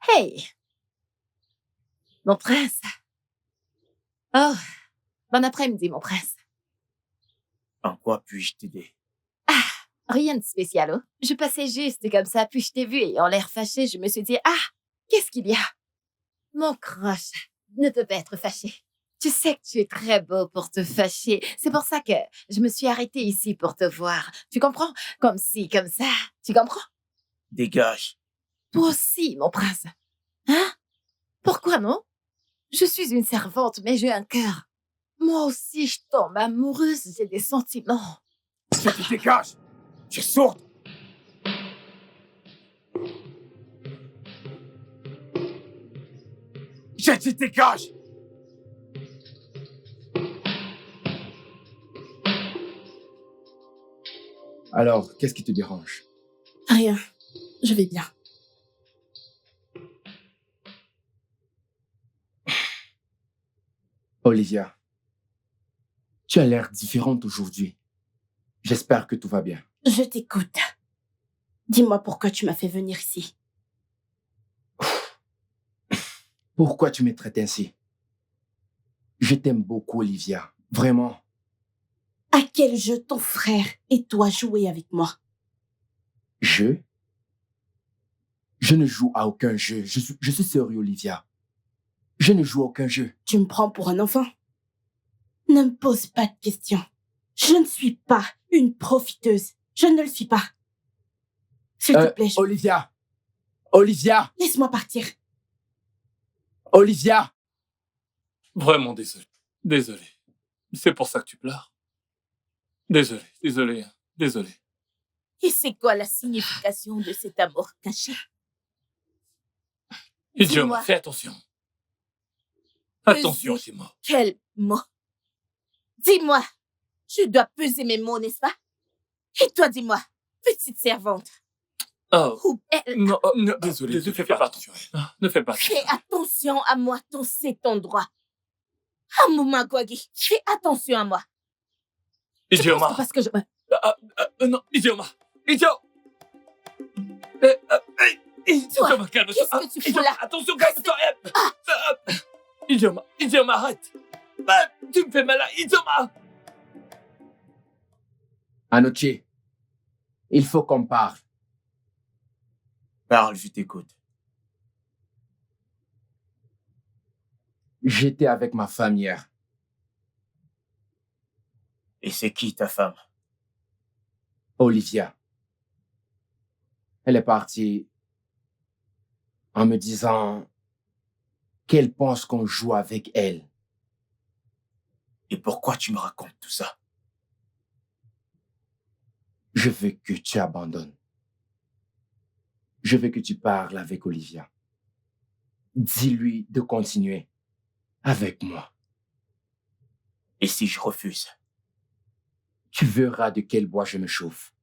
Hey, mon prince. Oh, bon après-midi, mon prince. En quoi puis-je t'aider? Ah, rien de spécial, hein? Je passais juste comme ça, puis je t'ai vu et en l'air fâché, je me suis dit, qu'est-ce qu'il y a? Mon crush ne peut pas être fâché. Tu sais que tu es très beau pour te fâcher. C'est pour ça que je me suis arrêtée ici pour te voir. Tu comprends? Comme ci, comme ça. Tu comprends? Dégage. Toi aussi, mon prince. Hein? Pourquoi non? Je suis une servante, mais j'ai un cœur. Moi aussi, je tombe amoureuse, j'ai des sentiments. Je te dégage. Tu es sourde. Je te dégage. Alors, qu'est-ce qui te dérange? Rien. Je vais bien. Olivia, tu as l'air différente aujourd'hui. J'espère que tout va bien. Je t'écoute. Dis-moi pourquoi tu m'as fait venir ici. Pourquoi tu me traites ainsi? Je t'aime beaucoup, Olivia. Vraiment. À quel jeu ton frère et toi jouez avec moi? Jeu? Je ne joue à aucun jeu. Je suis sérieux, Olivia. Je ne joue à aucun jeu. Tu me prends pour un enfant? Ne me pose pas de questions. Je ne suis pas une profiteuse. Je ne le suis pas. S'il te plaît, Olivia! Olivia! laisse-moi partir. Olivia! Vraiment désolé. Désolé. C'est pour ça que tu pleures. Désolé. Et c'est quoi la signification de cet amour caché? Idioma, fais attention. Attention, ces mots. Quel mot? Dis-moi, je dois peser mes mots, n'est-ce pas? Et toi, dis-moi, petite servante. Oh. Ou elle... Non, désolé, ne fais pas attention. Ne fais pas attention. Fais attention à moi, c'est ton droit. Amouma Kwagi, fais attention à moi. Idioma. Parce que je... Non, Idioma. Idioma, calme-toi. Qu'est-ce que tu fous là? Attention, calme-toi. Idioma, arrête. Tu me fais mal là, Idioma. Anoche, il faut qu'on parle. Parle, je t'écoute. J'étais avec ma femme hier. Et c'est qui ta femme? Olivia. Elle est partie en me disant qu'elle pense qu'on joue avec elle. Et pourquoi tu me racontes tout ça? Je veux que tu abandonnes. Je veux que tu parles avec Olivia. Dis-lui de continuer avec moi. Et si je refuse? Tu verras de quel bois je me chauffe.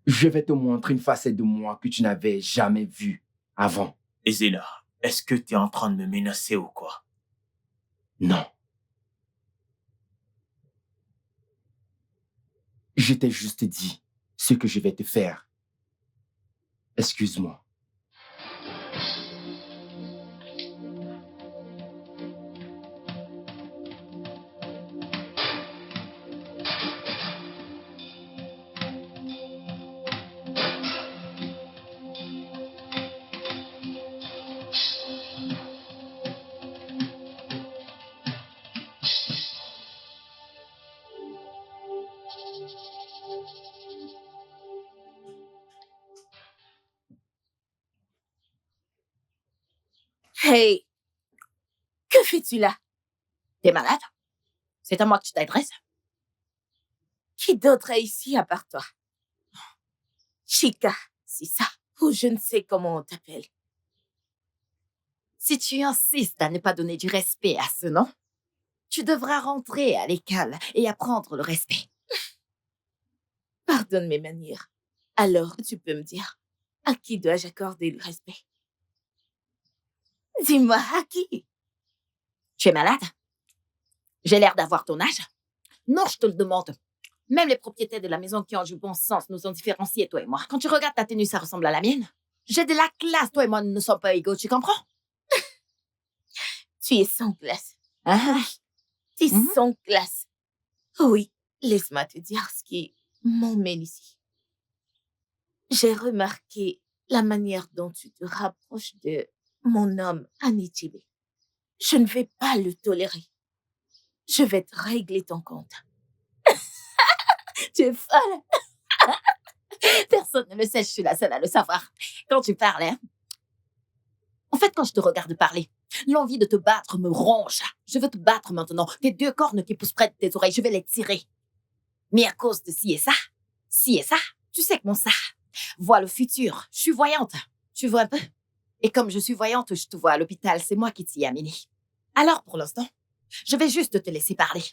Je vais te montrer une facette de moi que tu n'avais jamais vue avant. Ezena, est-ce que tu es en train de me menacer ou quoi? Non. Je t'ai juste dit ce que je vais te faire. Excuse-moi. Hey, que fais-tu là? T'es malade? C'est à moi que tu t'adresses? Qui d'autre est ici à part toi? Chica, c'est ça? Ou je ne sais comment on t'appelle. Si tu insistes à ne pas donner du respect à ce nom, tu devras rentrer à l'école et apprendre le respect. Pardonne mes manières. Alors, tu peux me dire, à qui dois-je accorder le respect? Dis-moi, à qui? Tu es malade? J'ai l'air d'avoir ton âge? Non, je te le demande. Même les propriétaires de la maison qui ont du bon sens nous ont différenciés, toi et moi. Quand tu regardes ta tenue, ça ressemble à la mienne. J'ai de la classe. Toi et moi, nous ne sommes pas égaux, tu comprends? Tu es sans classe. Ah, Tu es Mhm. sans classe. Oui, laisse-moi te dire ce qui m'emmène ici. J'ai remarqué la manière dont tu te rapproches de mon homme, Anichebe. Je ne vais pas le tolérer. Je vais te régler ton compte. tu es folle. Personne ne le sait, je suis la seule à le savoir. Quand tu parles, hein. En fait, quand je te regarde parler, l'envie de te battre me ronge. Je veux te battre maintenant. Tes 2 cornes qui poussent près de tes oreilles, je vais les tirer. Mais à cause de ci et ça, tu sais que mon ça voit le futur. Je suis voyante. Tu vois un peu? Et comme je suis voyante, je te vois à l'hôpital. C'est moi qui t'y ai amené. Alors, pour l'instant, je vais juste te laisser parler.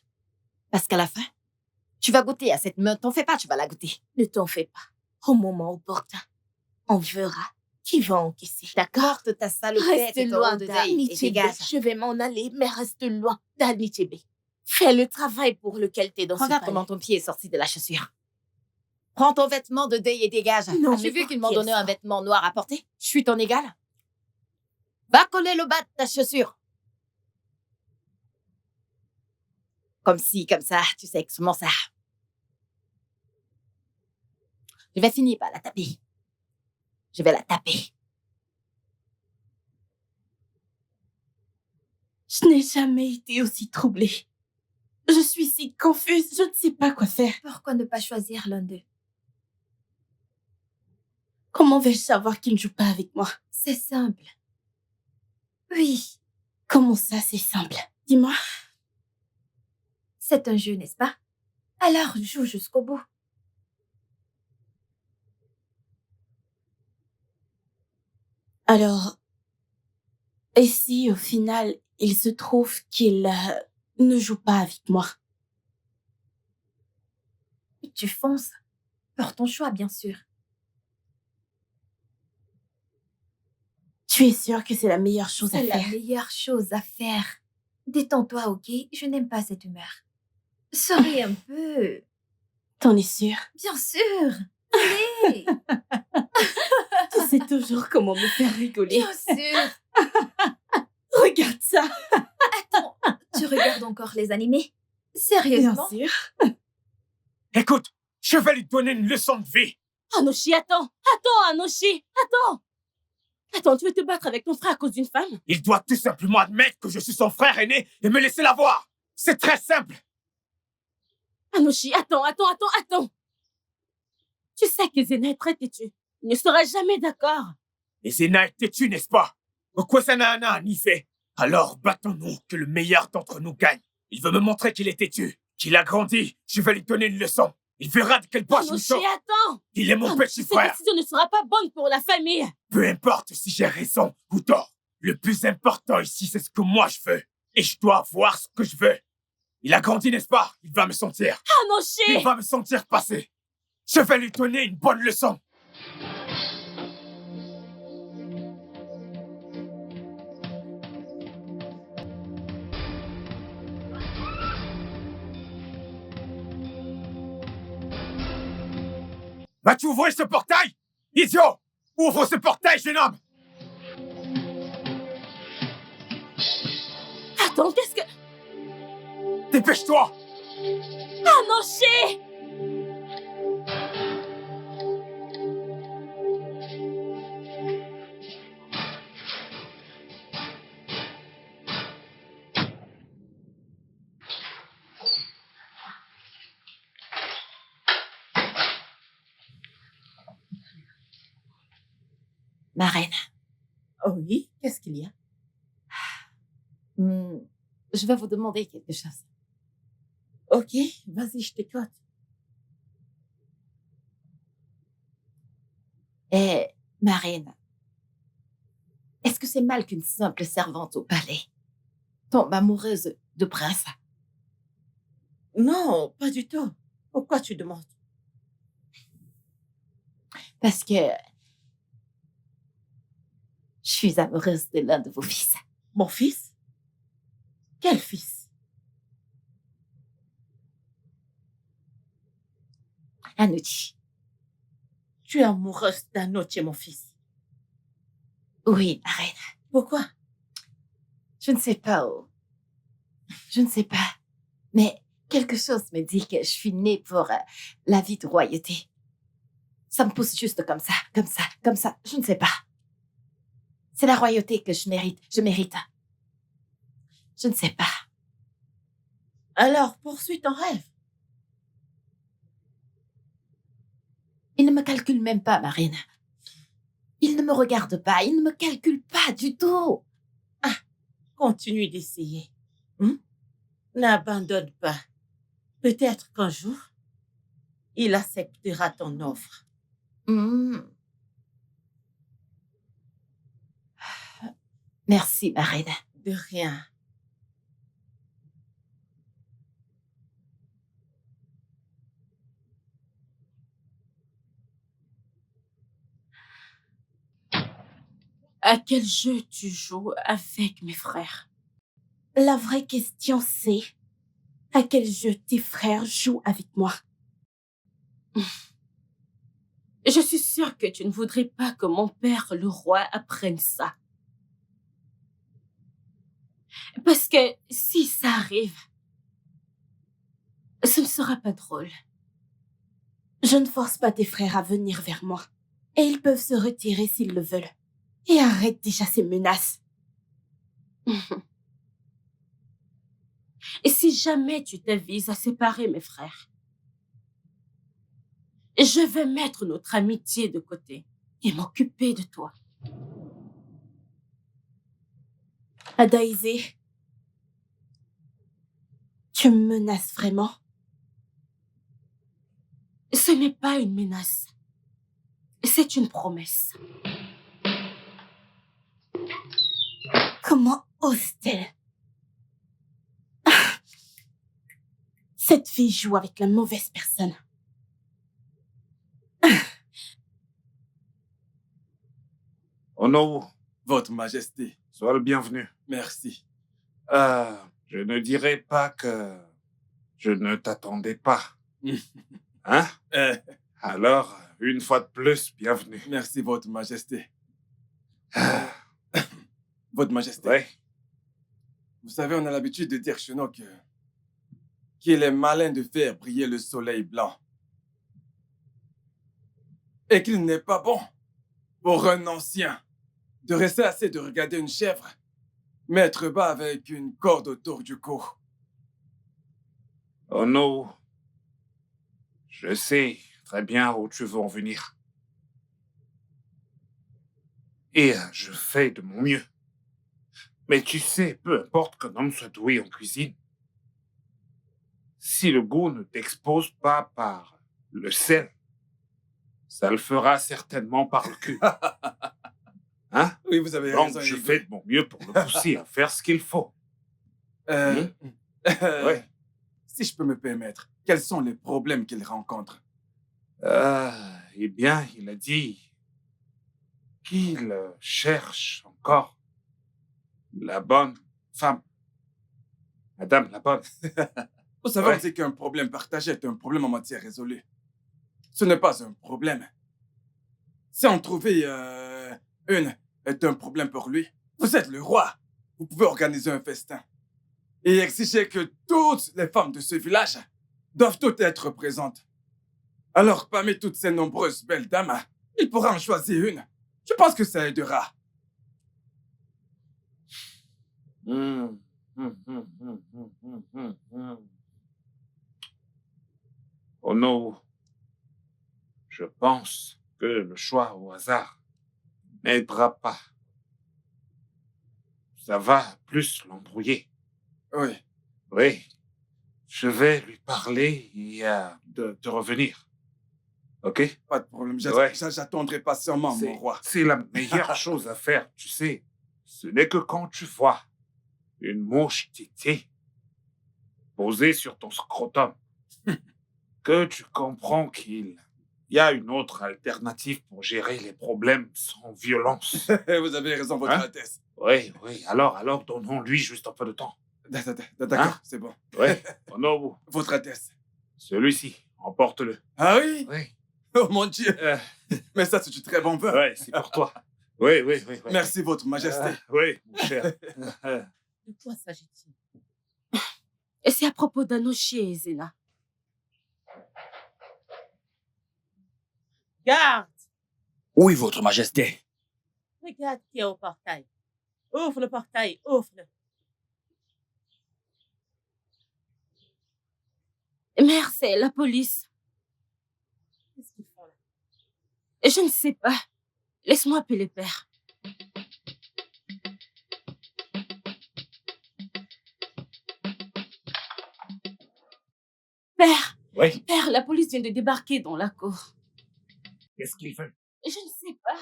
Parce qu'à la fin, tu vas goûter à cette meute. T'en fais pas, tu vas la goûter. Ne t'en fais pas. Au moment opportun, on verra qui va encaisser. D'accord? Porte ta salopette Reste et ton loin haut de deuil et d'Anichebe. dégage. Je vais m'en aller, mais reste loin d'Anichebe. Fais le travail pour lequel t'es dans ce Regarde palais. comment ton pied est sorti de la chaussure. Prends ton vêtement de deuil et dégage. Non, As-tu mais vu pour qu'ils m'ont quelle donné un sorte? vêtement noir à porter? Je suis ton égal. Va coller le bas de ta chaussure. Comme ci, comme ça, tu sais comment ça. Je vais finir par la taper. Je vais la taper. Je n'ai jamais été aussi troublée. Je suis si confuse, je ne sais pas quoi faire. Pourquoi ne pas choisir l'un d'eux? Comment vais-je savoir qu'il ne joue pas avec moi? C'est simple. Oui, Comment ça, c'est simple? Dis-moi. c'est un jeu, n'est-ce pas? Alors joue jusqu'au bout. Alors, et si au final, il se trouve qu'il ne joue pas avec moi? Tu fonces. Pour ton choix, bien sûr. Tu es sûre que c'est la meilleure chose à C'est la faire? meilleure chose à faire. Détends-toi, ok? Je n'aime pas cette humeur. Souris un peu. T'en es sûre? Bien sûr. Allez. Tu sais toujours comment me faire rigoler. Bien sûr. Regarde ça. Attends, tu regardes encore les animés? Bien Sérieusement? sûr. Écoute, je vais lui donner une leçon de vie. Anoshi, attends. Attends, Anoshi. Attends. Attends, tu veux te battre avec ton frère à cause d'une femme? Il doit tout simplement admettre que je suis son frère aîné et me laisser la voir. C'est très simple. Anoshi, attends. Tu sais que Zena est très têtue. Il ne sera jamais d'accord. Et Zena est têtu, n'est-ce pas? Okwasanaana n'y fait. Alors battons-nous, que le meilleur d'entre nous gagne. Il veut me montrer qu'il est têtu, qu'il a grandi. Je vais lui donner une leçon. Il verra de quel bois je me Anoshi, sors. attends. Il est mon petit Cette frère. décision ne sera pas bonne pour la famille. Peu importe si j'ai raison ou tort. Le plus important ici, c'est ce que moi je veux. Et je dois avoir ce que je veux. Il a grandi, n'est-ce pas? Il va me sentir. Anoshi. Il va me sentir passer. Je vais lui donner une bonne leçon. Vas-tu ouvrir ce portail? Idiot! Ouvre ce portail, jeune homme! Attends, qu'est-ce que... Dépêche-toi! Anoshi. Ma reine, Oh oui, qu'est-ce qu'il y a? je vais vous demander quelque chose. Ok, vas-y, je t'écoute. Eh, ma reine, est-ce que c'est mal qu'une simple servante au palais tombe amoureuse de prince? Non, pas du tout. Pourquoi tu demandes? Parce que je suis amoureuse de l'un de vos fils. Mon fils? Quel fils? Anuchi. Tu es amoureuse d'Anochi, mon fils. Oui, ma reine. Pourquoi? Je ne sais pas, oh. Je ne sais pas. Mais quelque chose me dit que je suis née pour la vie de royauté. Ça me pousse juste comme ça, comme ça, comme ça. Je ne sais pas. C'est la royauté que je mérite. Je mérite. Je ne sais pas. Alors, poursuis ton rêve. Il ne me calcule même pas, Marine. Il ne me regarde pas. Il ne me calcule pas du tout. Continue d'essayer. N'abandonne pas. Peut-être qu'un jour, il acceptera ton offre. Merci, Marine. De rien. À quel jeu tu joues avec mes frères? La vraie question, c'est à quel jeu tes frères jouent avec moi? Je suis sûre que tu ne voudrais pas que mon père, le roi, apprenne ça. Parce que si ça arrive, ce ne sera pas drôle. Je ne force pas tes frères à venir vers moi. Et ils peuvent se retirer s'ils le veulent. Et arrête déjà ces menaces. Et si jamais tu t'avises à séparer mes frères, je vais mettre notre amitié de côté et m'occuper de toi. Adaïsé, tu me menaces vraiment? Ce n'est pas une menace. C'est une promesse. Comment ose-t-elle? Cette fille joue avec la mauvaise personne. Oh non, Votre Majesté, sois le bienvenu. merci. Je ne dirais pas que je ne t'attendais pas. Hein? Alors, une fois de plus, bienvenue. Merci, Votre Majesté. Votre Majesté, Ouais, vous savez, on a l'habitude de dire chez nous qu'il est malin de faire briller le soleil blanc. Et qu'il n'est pas bon pour un ancien de rester assis de regarder une chèvre mettre bas avec une corde autour du cou. oh non, je sais très bien où tu veux en venir. Et je fais de mon mieux. Mais tu sais, peu importe qu'un homme soit doué en cuisine, si le goût ne t'expose pas par le sel, ça le fera certainement par le cul. Hein? Oui, vous avez Donc, raison. je Hugo. fais de mon mieux pour le pousser à faire ce qu'il faut. Ouais. Si je peux me permettre, quels sont les problèmes qu'il rencontre? Eh bien, il a dit qu'il cherche encore la bonne femme. Madame la bonne. Vous savez, Ouais. on dit qu'un problème partagé est un problème en matière résolue. Ce n'est pas un problème. Si en trouver une est un problème pour lui, vous êtes le roi. Vous pouvez organiser un festin et exiger que toutes les femmes de ce village doivent toutes être présentes. Alors, parmi toutes ces nombreuses belles dames, il pourra en choisir une. Je pense que ça aidera. Oh non. Je pense que le choix au hasard n'aidera pas. Ça va plus l'embrouiller. Oui, Oui. Je vais lui parler et de revenir. OK? pas de problème. Ouais. J'attendrai patiemment, mon roi. C'est la meilleure chose à faire, tu sais. Ce n'est que quand tu vois une mouche tétée posée sur ton scrotum que tu comprends qu'il y a une autre alternative pour gérer les problèmes sans violence. Vous avez raison, Votre Hein? Altesse. Oui. Alors, donnons-lui juste un peu de temps. D'accord, Hein? c'est bon. Oui. Oh non, Votre Altesse. celui-ci, emporte-le. Ah oui? Oui. Oh mon Dieu! Euh, Mais ça, c'est du très bon vin. ouais, c'est pour toi. Oui, oui, oui. oui. Merci, Votre Majesté. Oui, mon cher. De quoi s'agit-il? Et c'est à propos d'Anoshi et Zena. Garde! Oui, Votre Majesté. Regarde qui est au portail. Ouvre le portail, ouvre-le. Mère, c'est la police. Qu'est-ce qu'ils font là? Je ne sais pas. Laisse-moi appeler père. Père, Oui. père, la police vient de débarquer dans la cour. Qu'est-ce qu'il fait? Je ne sais pas.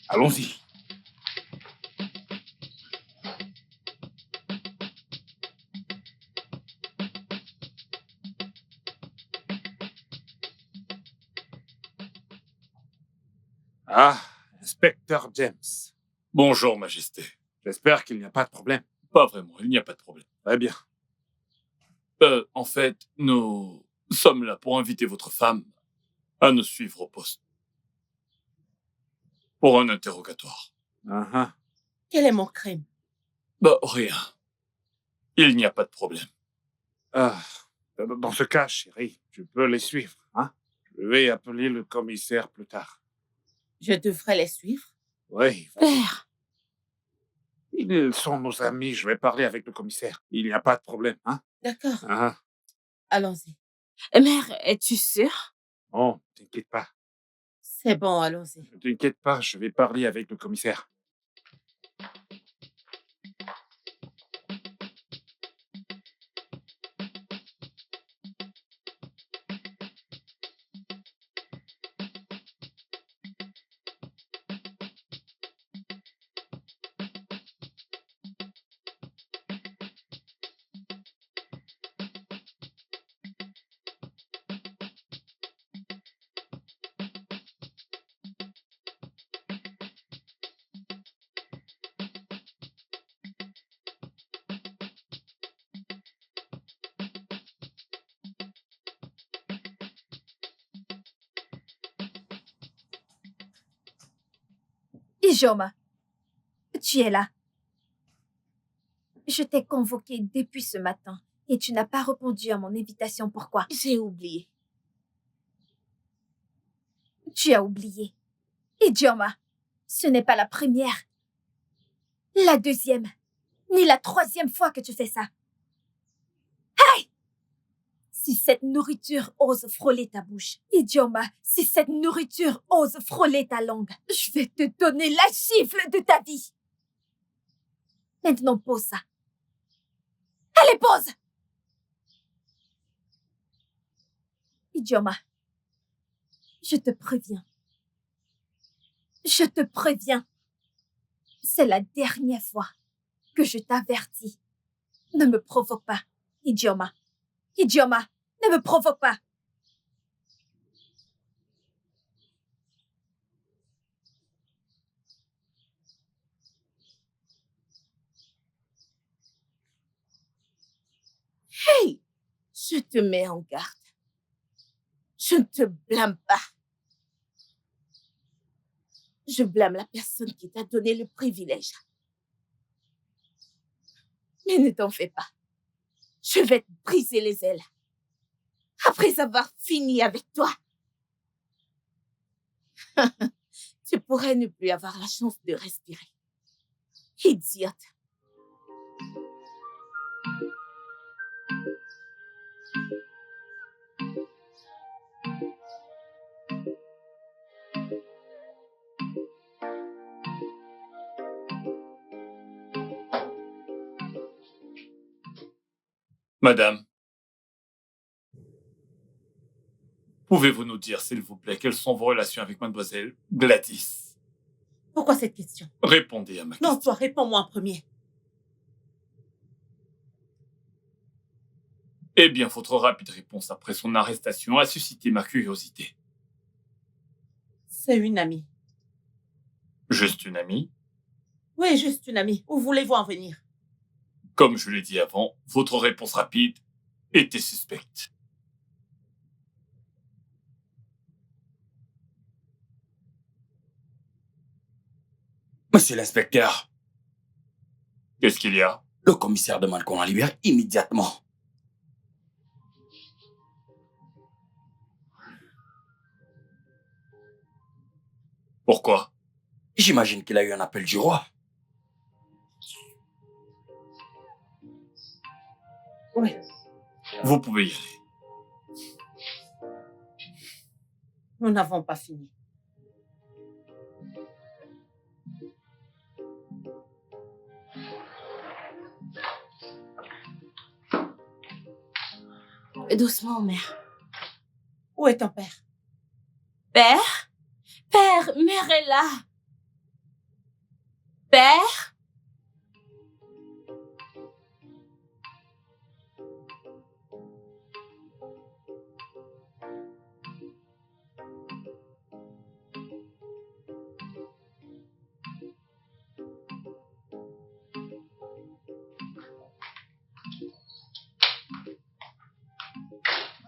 Allons-y. Ah, inspecteur James. Bonjour, Majesté. J'espère qu'il n'y a pas de problème. Pas vraiment, il n'y a pas de problème. Très bien. En fait, nous sommes là pour inviter votre femme à nous suivre au poste. Pour un interrogatoire. Uh-huh. Quel est mon crime? Rien. Il n'y a pas de problème. Ah, dans ce cas, chérie, tu peux les suivre. Hein? Je vais appeler le commissaire plus tard. Je devrais les suivre? Oui, Père, ils sont nos amis. Je vais parler avec le commissaire. Il n'y a pas de problème. Hein? d'accord. Ah, Allons-y. Mère, es-tu sûre? bon, t'inquiète pas. C'est bon, allons-y. Ne t'inquiète pas, je vais parler avec le commissaire. Ijoma, tu es là. Je t'ai convoqué depuis ce matin et tu n'as pas répondu à mon invitation. Pourquoi? J'ai oublié. Tu as oublié. Ijoma, ce n'est pas la première, la deuxième, ni la troisième fois que tu fais ça. Hey! Si cette nourriture ose frôler ta bouche, Ijoma, si cette nourriture ose frôler ta langue, je vais te donner la gifle de ta vie. Maintenant, pose ça. Allez, pose! Ijoma, je te préviens. Je te préviens. C'est la dernière fois que je t'avertis. Ne me provoque pas, Ijoma. Ijoma, ne me provoque pas. Hey! Je te mets en garde. Je ne te blâme pas. Je blâme la personne qui t'a donné le privilège. Mais ne t'en fais pas. Je vais te briser les ailes. Après avoir fini avec toi. Tu pourrais ne plus avoir la chance de respirer. Idiote. Madame, pouvez-vous nous dire, s'il vous plaît, quelles sont vos relations avec mademoiselle Gladys? Pourquoi cette question? Répondez à ma question. Non, toi, réponds-moi en premier. Eh bien, votre rapide réponse après son arrestation a suscité ma curiosité. C'est une amie. Juste une amie? Oui, juste une amie. Où voulez-vous en venir? Comme je l'ai dit avant, votre réponse rapide était suspecte. Monsieur l'inspecteur, Qu'est-ce qu'il y a? le commissaire demande qu'on la libère immédiatement. Pourquoi? J'imagine qu'il a eu un appel du roi. Oui. Vous pouvez y aller. Nous n'avons pas fini. Doucement, mère. Où est ton père? Père? Père, mère est là. Père?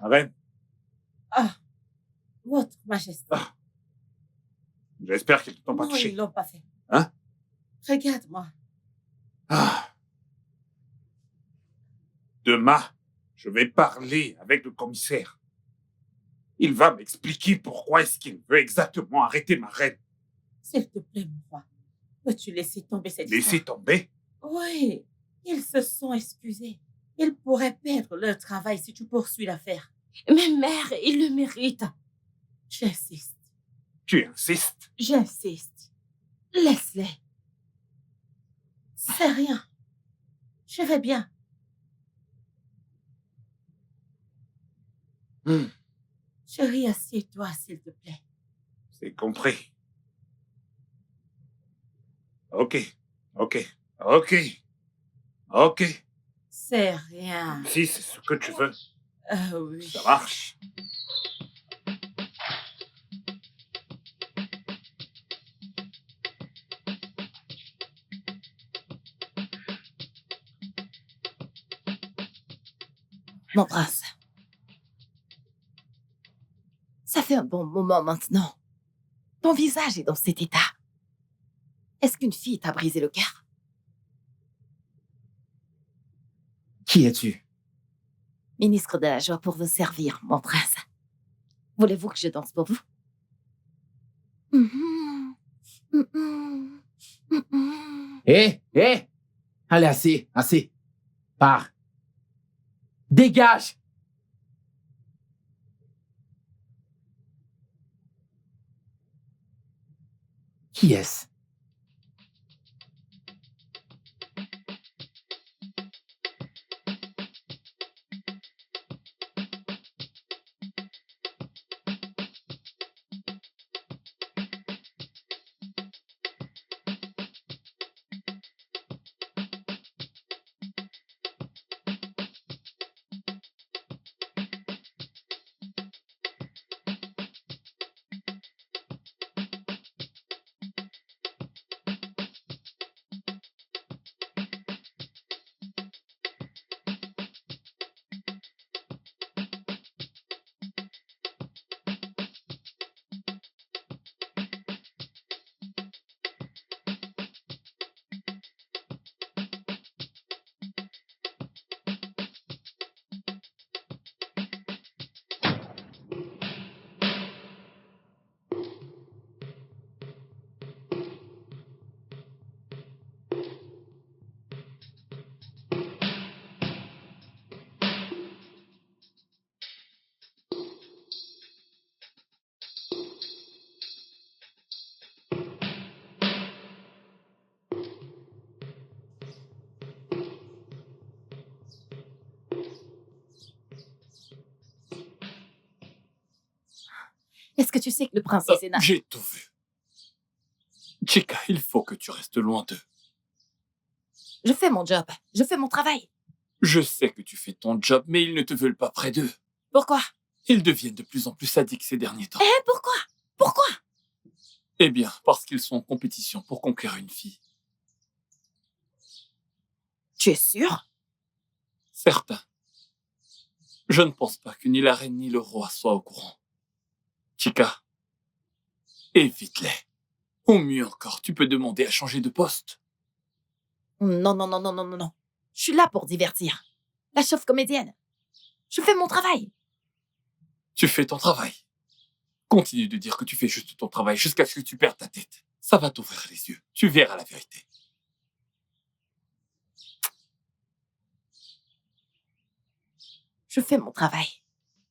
Reine, Ah, votre majesté. j'espère qu'ils ne t'ont pas Non, touché. ils l'ont pas fait. Hein? Regarde-moi. Ah. Demain, je vais parler avec le commissaire. Il va m'expliquer pourquoi est-ce qu'il veut exactement arrêter ma reine. S'il te plaît, mon roi. Peux-tu laisser tomber cette Laissez histoire? tomber. Oui, ils se sont excusés. Ils pourraient perdre leur travail si tu poursuis l'affaire. Mais mère, il le mérite. J'insiste. Tu insistes. J'insiste. Laisse-les. C'est rien. Je vais bien. Chérie, assieds-toi, s'il te plaît. C'est compris. Ok. C'est rien. Si c'est ce que tu veux, Oui. ça marche. Mon prince. Ça fait un bon moment maintenant. Ton visage est dans cet état. Est-ce qu'une fille t'a brisé le cœur? Qui es-tu? Ministre de la joie pour vous servir, mon prince. Voulez-vous que je danse pour vous? Hé, hé! Allez, assez. Pars. Dégage! Qui est-ce? Est-ce que tu sais que le prince Sénat... J'ai tout vu. Chica, il faut que tu restes loin d'eux. Je fais mon job. Je fais mon travail. Je sais que tu fais ton job, mais ils ne te veulent pas près d'eux. Pourquoi? Ils deviennent de plus en plus sadiques ces derniers temps. Pourquoi? Pourquoi? Eh bien, parce qu'ils sont en compétition pour conquérir une fille. Tu es sûr? Certain. Je ne pense pas que ni la reine ni le roi soient au courant. Chica, évite-les. Ou mieux encore, tu peux demander à changer de poste. Non, non, non, non, non, non, non. Je suis là pour divertir. La chef comédienne. Je fais mon travail. Tu fais ton travail. Continue de dire que tu fais juste ton travail jusqu'à ce que tu perdes ta tête. Ça va t'ouvrir les yeux. Tu verras la vérité. Je fais mon travail.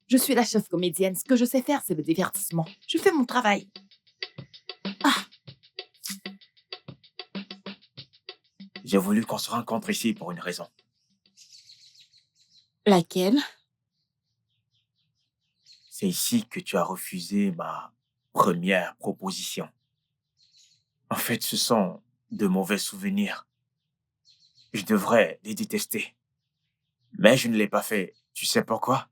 Je suis la chef comédienne. Ce que je sais faire, c'est le divertissement. Je fais mon travail. J'ai voulu qu'on se rencontre ici pour une raison. Laquelle? C'est ici que tu as refusé ma première proposition. En fait, ce sont de mauvais souvenirs. Je devrais les détester. Mais je ne l'ai pas fait. Tu sais pourquoi?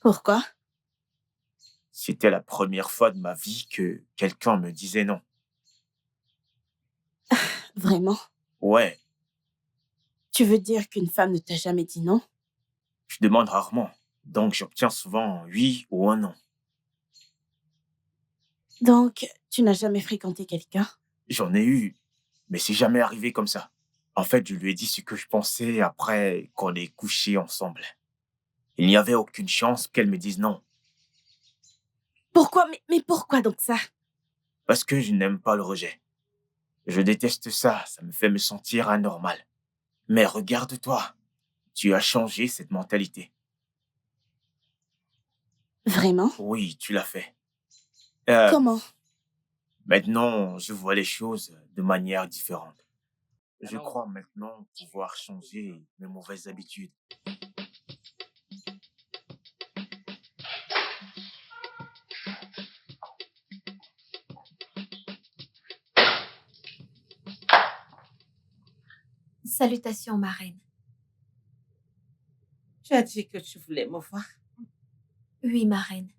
Pourquoi? C'était la première fois de ma vie que quelqu'un me disait non. Vraiment? Ouais, Tu veux dire qu'une femme ne t'a jamais dit non? je demande rarement. Donc j'obtiens souvent un oui ou un non. Donc, tu n'as jamais fréquenté quelqu'un? J'en ai eu, mais c'est jamais arrivé comme ça. En fait, je lui ai dit ce que je pensais après qu'on ait couché ensemble. Il n'y avait aucune chance qu'elle me dise non. Pourquoi? Mais pourquoi donc ça? Parce que je n'aime pas le rejet. Je déteste ça, ça me fait me sentir anormal. Mais regarde-toi, tu as changé cette mentalité. Vraiment? Oui, tu l'as fait. Comment? Maintenant, je vois les choses de manière différente. Je crois maintenant pouvoir changer mes mauvaises habitudes. Salutations, ma reine. Tu as dit que tu voulais me voir. Oui, ma reine.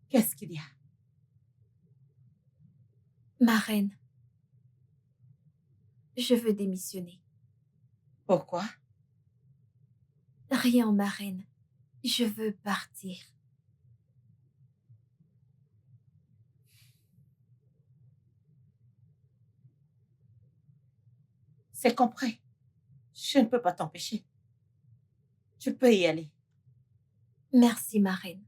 Qu'est-ce qu'il y a? Ma reine. Je veux démissionner. Pourquoi? Rien, ma reine. Je veux partir. C'est compris. Je ne peux pas t'empêcher. Tu peux y aller. Merci, ma reine.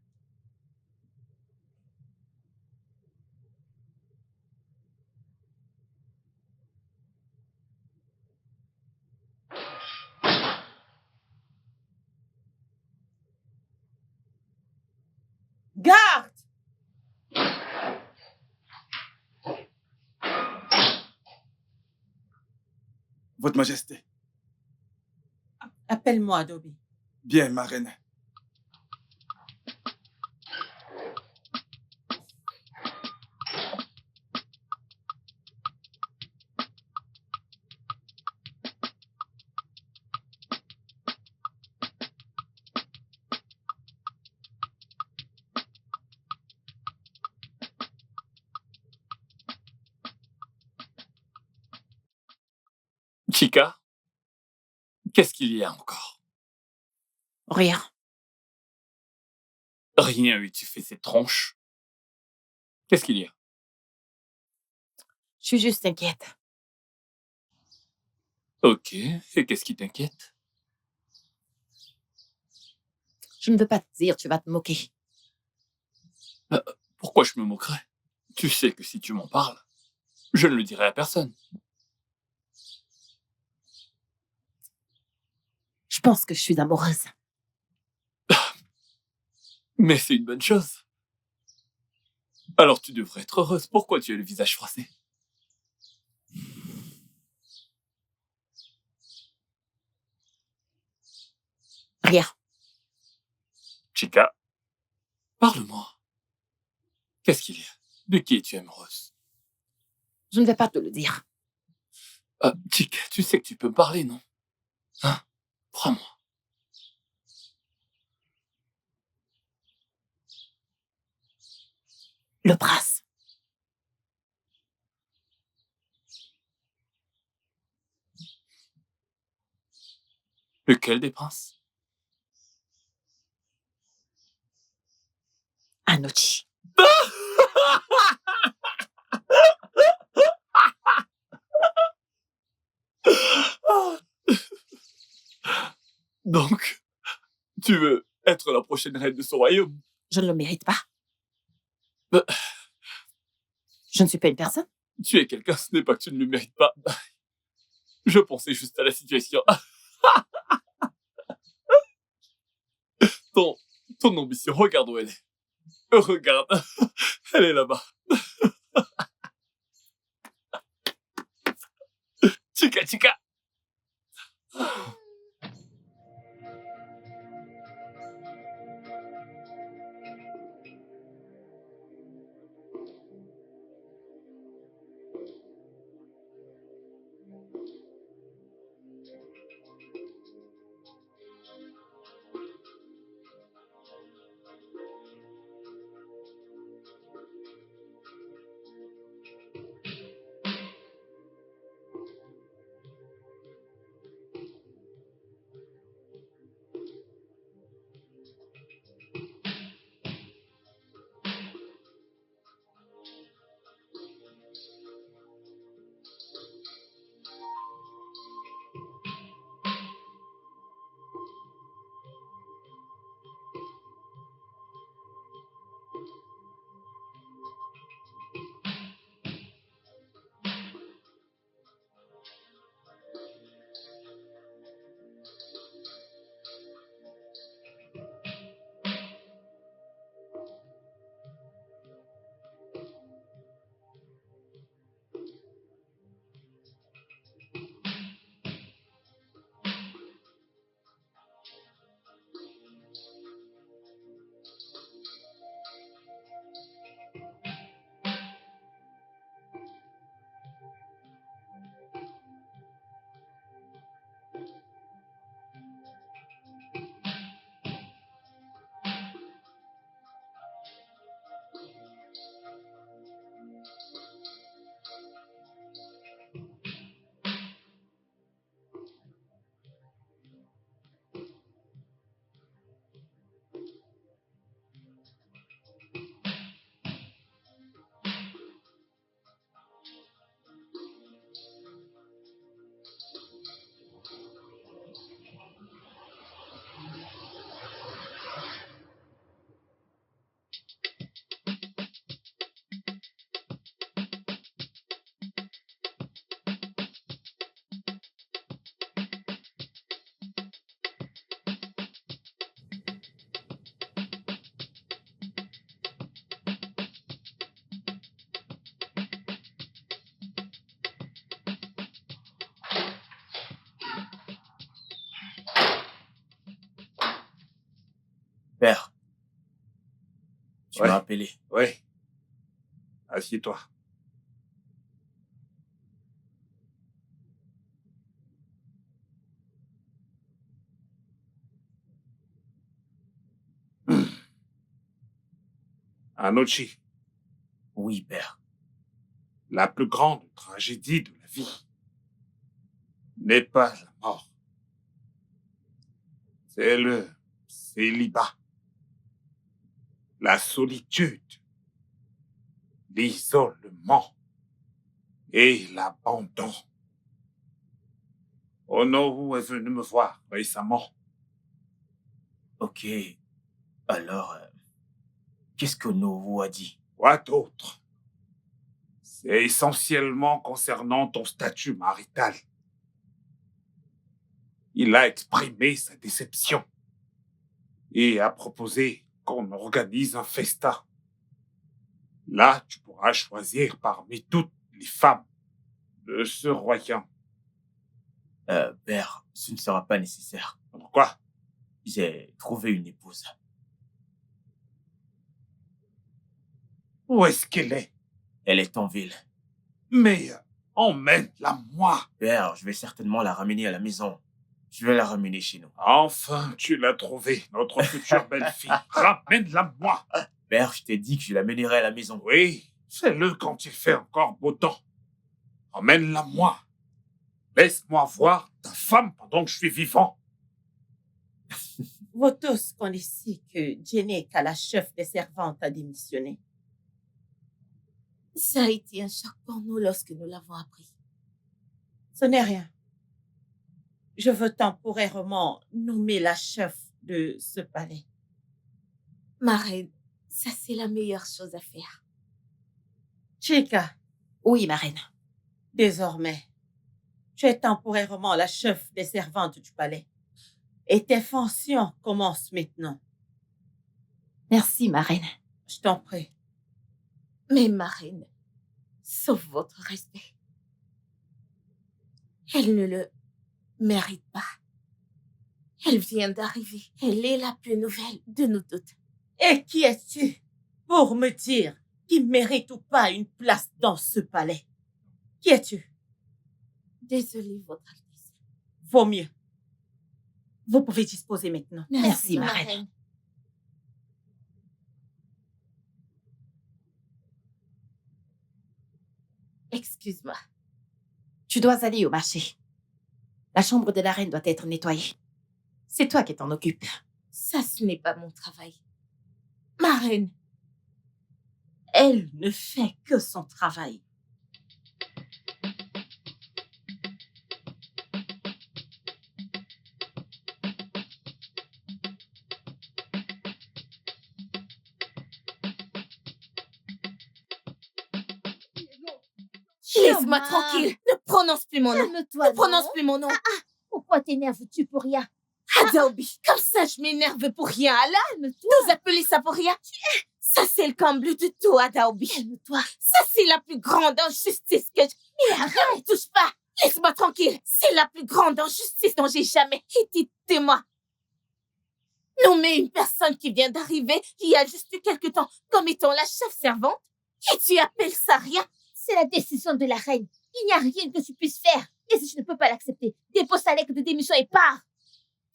Garde! Votre Majesté. Appelle-moi Adobe. Bien, ma reine. Chica, qu'est-ce qu'il y a encore? Rien. Rien, oui, tu fais cette tronche. Qu'est-ce qu'il y a? Je suis juste inquiète. Ok, et qu'est-ce qui t'inquiète? Je ne veux pas te dire, tu vas te moquer. Pourquoi je me moquerais? Tu sais que si tu m'en parles, je ne le dirai à personne. Je pense que je suis amoureuse. Mais c'est une bonne chose. Alors tu devrais être heureuse. Pourquoi tu as le visage froissé? Rien. Chica, parle-moi. Qu'est-ce qu'il y a? De qui es-tu amoureuse? Je ne vais pas te le dire. Chica, tu sais que tu peux me parler, non? Hein? Crois-moi. Le prince. Lequel des princes? Anochi. Donc, tu veux être la prochaine reine de ce royaume? Je ne le mérite pas. Euh, Je ne suis pas une personne. Tu es quelqu'un, ce n'est pas que tu ne le mérites pas. Je pensais juste à la situation. Ton ambition, regarde où elle est. Regarde, elle est là-bas. Chica, chica. Père, tu Ouais. m'as appelé. Oui. Assieds-toi. Anochi, Oui, père. la plus grande tragédie de la vie n'est pas la mort. C'est le célibat, la solitude, l'isolement et l'abandon. Onowu est venu me voir récemment. Ok. Alors, qu'est-ce que Novo a dit? Quoi d'autre? C'est essentiellement concernant ton statut marital. Il a exprimé sa déception et a proposé qu'on organise un festin. Là, tu pourras choisir parmi toutes les femmes de ce royaume. Père, ce ne sera pas nécessaire. Pourquoi? J'ai trouvé une épouse. Où est-ce qu'elle est? Elle est en ville. Mais emmène-la moi. Père, je vais certainement la ramener à la maison. Je vais la ramener chez nous. Enfin, tu l'as trouvée, notre future belle-fille. Ramène-la moi. Père, je t'ai dit que je l'amènerai à la maison. Oui, fais-le quand il fait encore beau temps. Emmène-la moi. Laisse-moi voir ta femme pendant que je suis vivant. Vous tous connaissez que Jenny, la chef des servantes, a démissionné. Ça a été un choc pour nous lorsque nous l'avons appris. Ce n'est rien. Je veux temporairement nommer la chef de ce palais. Ma reine, ça c'est la meilleure chose à faire. Chica, Oui, ma reine. désormais, tu es temporairement la chef des servantes du palais. Et tes fonctions commencent maintenant. Merci, ma reine. Je t'en prie. Mais ma reine, sauf votre respect. Elle ne le mérite pas. Elle vient d'arriver. Elle est la plus nouvelle de nous toutes. Et qui es-tu pour me dire qui mérite ou pas une place dans ce palais? Qui es-tu? Désolée, votre Altesse. Vaut mieux. Vous pouvez disposer maintenant. Merci, ma reine. Excuse-moi. Tu dois aller au marché. La chambre de la reine doit être nettoyée. C'est toi qui t'en occupes. Ça, ce n'est pas mon travail. Ma reine, elle ne fait que son travail. Laisse-moi tranquille. Ne prononce plus mon nom. Calme-toi. Ne prononce plus mon nom. Pourquoi t'énerves-tu pour rien? Adaobi, comme ça je m'énerve pour rien. Allah, Calme-toi. vous appelez ça pour rien? Ça c'est le comble de tout, Adaobi. Calme-toi. Ça c'est la plus grande injustice que je... Mais arrête, ne touche pas. Laisse-moi tranquille. C'est la plus grande injustice dont j'ai jamais été témoin. Nommer une personne qui vient d'arriver il y a juste quelque temps comme étant la chef servante et tu appelles ça rien? C'est la décision de la reine. Il n'y a rien que tu puisses faire. Et si tu ne peux pas l'accepter, dépose ta lettre de démission et pars.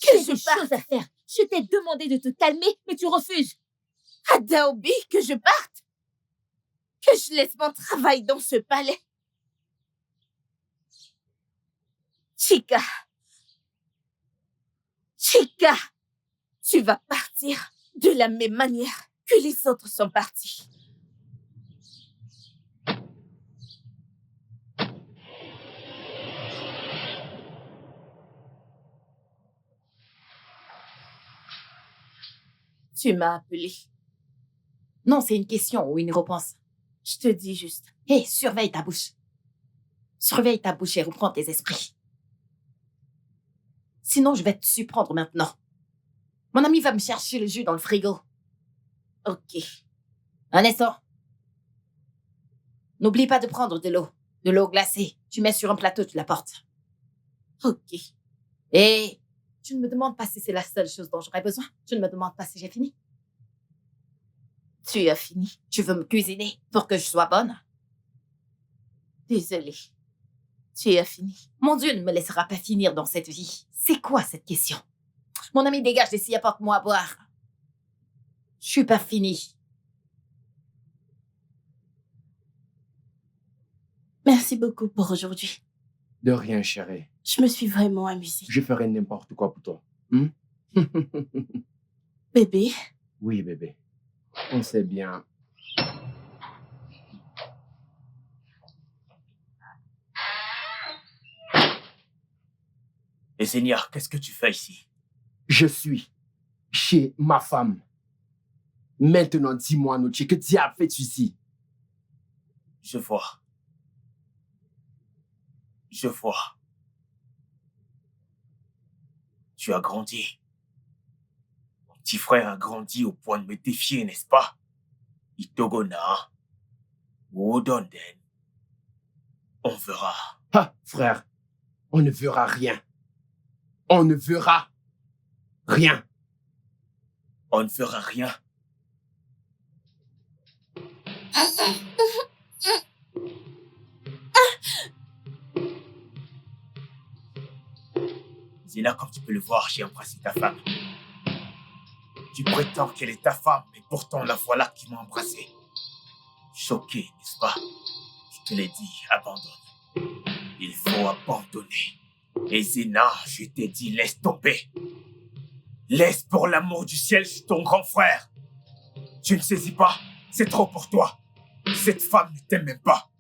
Que J'ai je des parte. choses à faire. Je t'ai demandé de te calmer, mais tu refuses. Adaobi, que je parte? Que je laisse mon travail dans ce palais? Chica, tu vas partir de la même manière que les autres sont partis. Tu m'as appelé. Non, c'est une question ou une réponse. Je te dis juste. Hé, surveille ta bouche. Surveille ta bouche et reprends tes esprits. Sinon, je vais te surprendre maintenant. Mon ami va me chercher le jus dans le frigo. Ok. Un instant. N'oublie pas de prendre de l'eau. De l'eau glacée. Tu mets sur un plateau, tu la portes. Ok. Et tu ne me demandes pas si c'est la seule chose dont j'aurais besoin. Tu ne me demandes pas si j'ai fini. Tu as fini. Tu veux me cuisiner pour que je sois bonne? Désolée. Tu as fini. Mon Dieu ne me laissera pas finir dans cette vie. C'est quoi cette question? Mon ami, dégage d'ici, apporte-moi à boire. Je suis pas finie. Merci beaucoup pour aujourd'hui. De rien, chérie. Je me suis vraiment amusée. Je ferai n'importe quoi pour toi. Bébé, Oui, bébé. On sait bien. Et Seigneur, qu'est-ce que tu fais ici? Je suis chez ma femme. Maintenant, dis-moi, Noche, que diable fais-tu ici? Je vois. Je vois. Tu as grandi. Mon petit frère a grandi au point de me défier, n'est-ce pas? Itogona. Wodonden. On verra. Ah, frère, on ne verra rien. On ne verra rien. On ne fera rien. Zéna, comme tu peux le voir, j'ai embrassé ta femme. Tu prétends qu'elle est ta femme, mais pourtant la voilà qui m'a embrassé. Choqué, n'est-ce pas? Je te l'ai dit, abandonne. Il faut abandonner. Et Zéna, je t'ai dit, laisse tomber. Laisse pour l'amour du ciel, je suis ton grand frère. Tu ne saisis pas, c'est trop pour toi. Cette femme ne t'aime même pas.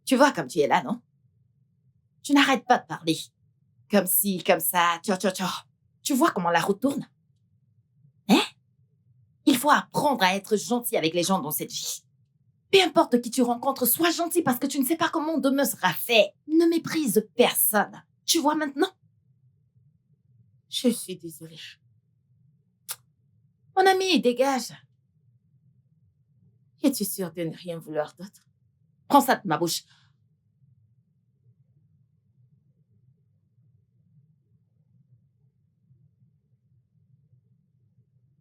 Tu vois comme tu es là, non? Tu n'arrêtes pas de parler. Comme ci, comme ça, Tu vois comment la roue tourne? Hein? Il faut apprendre à être gentil avec les gens dans cette vie. Peu importe qui tu rencontres, sois gentil parce que tu ne sais pas comment demain sera fait. Ne méprise personne. Tu vois maintenant? Je suis désolée. Mon ami, dégage. Es-tu sûre de ne rien vouloir d'autre? Prends ça de ma bouche.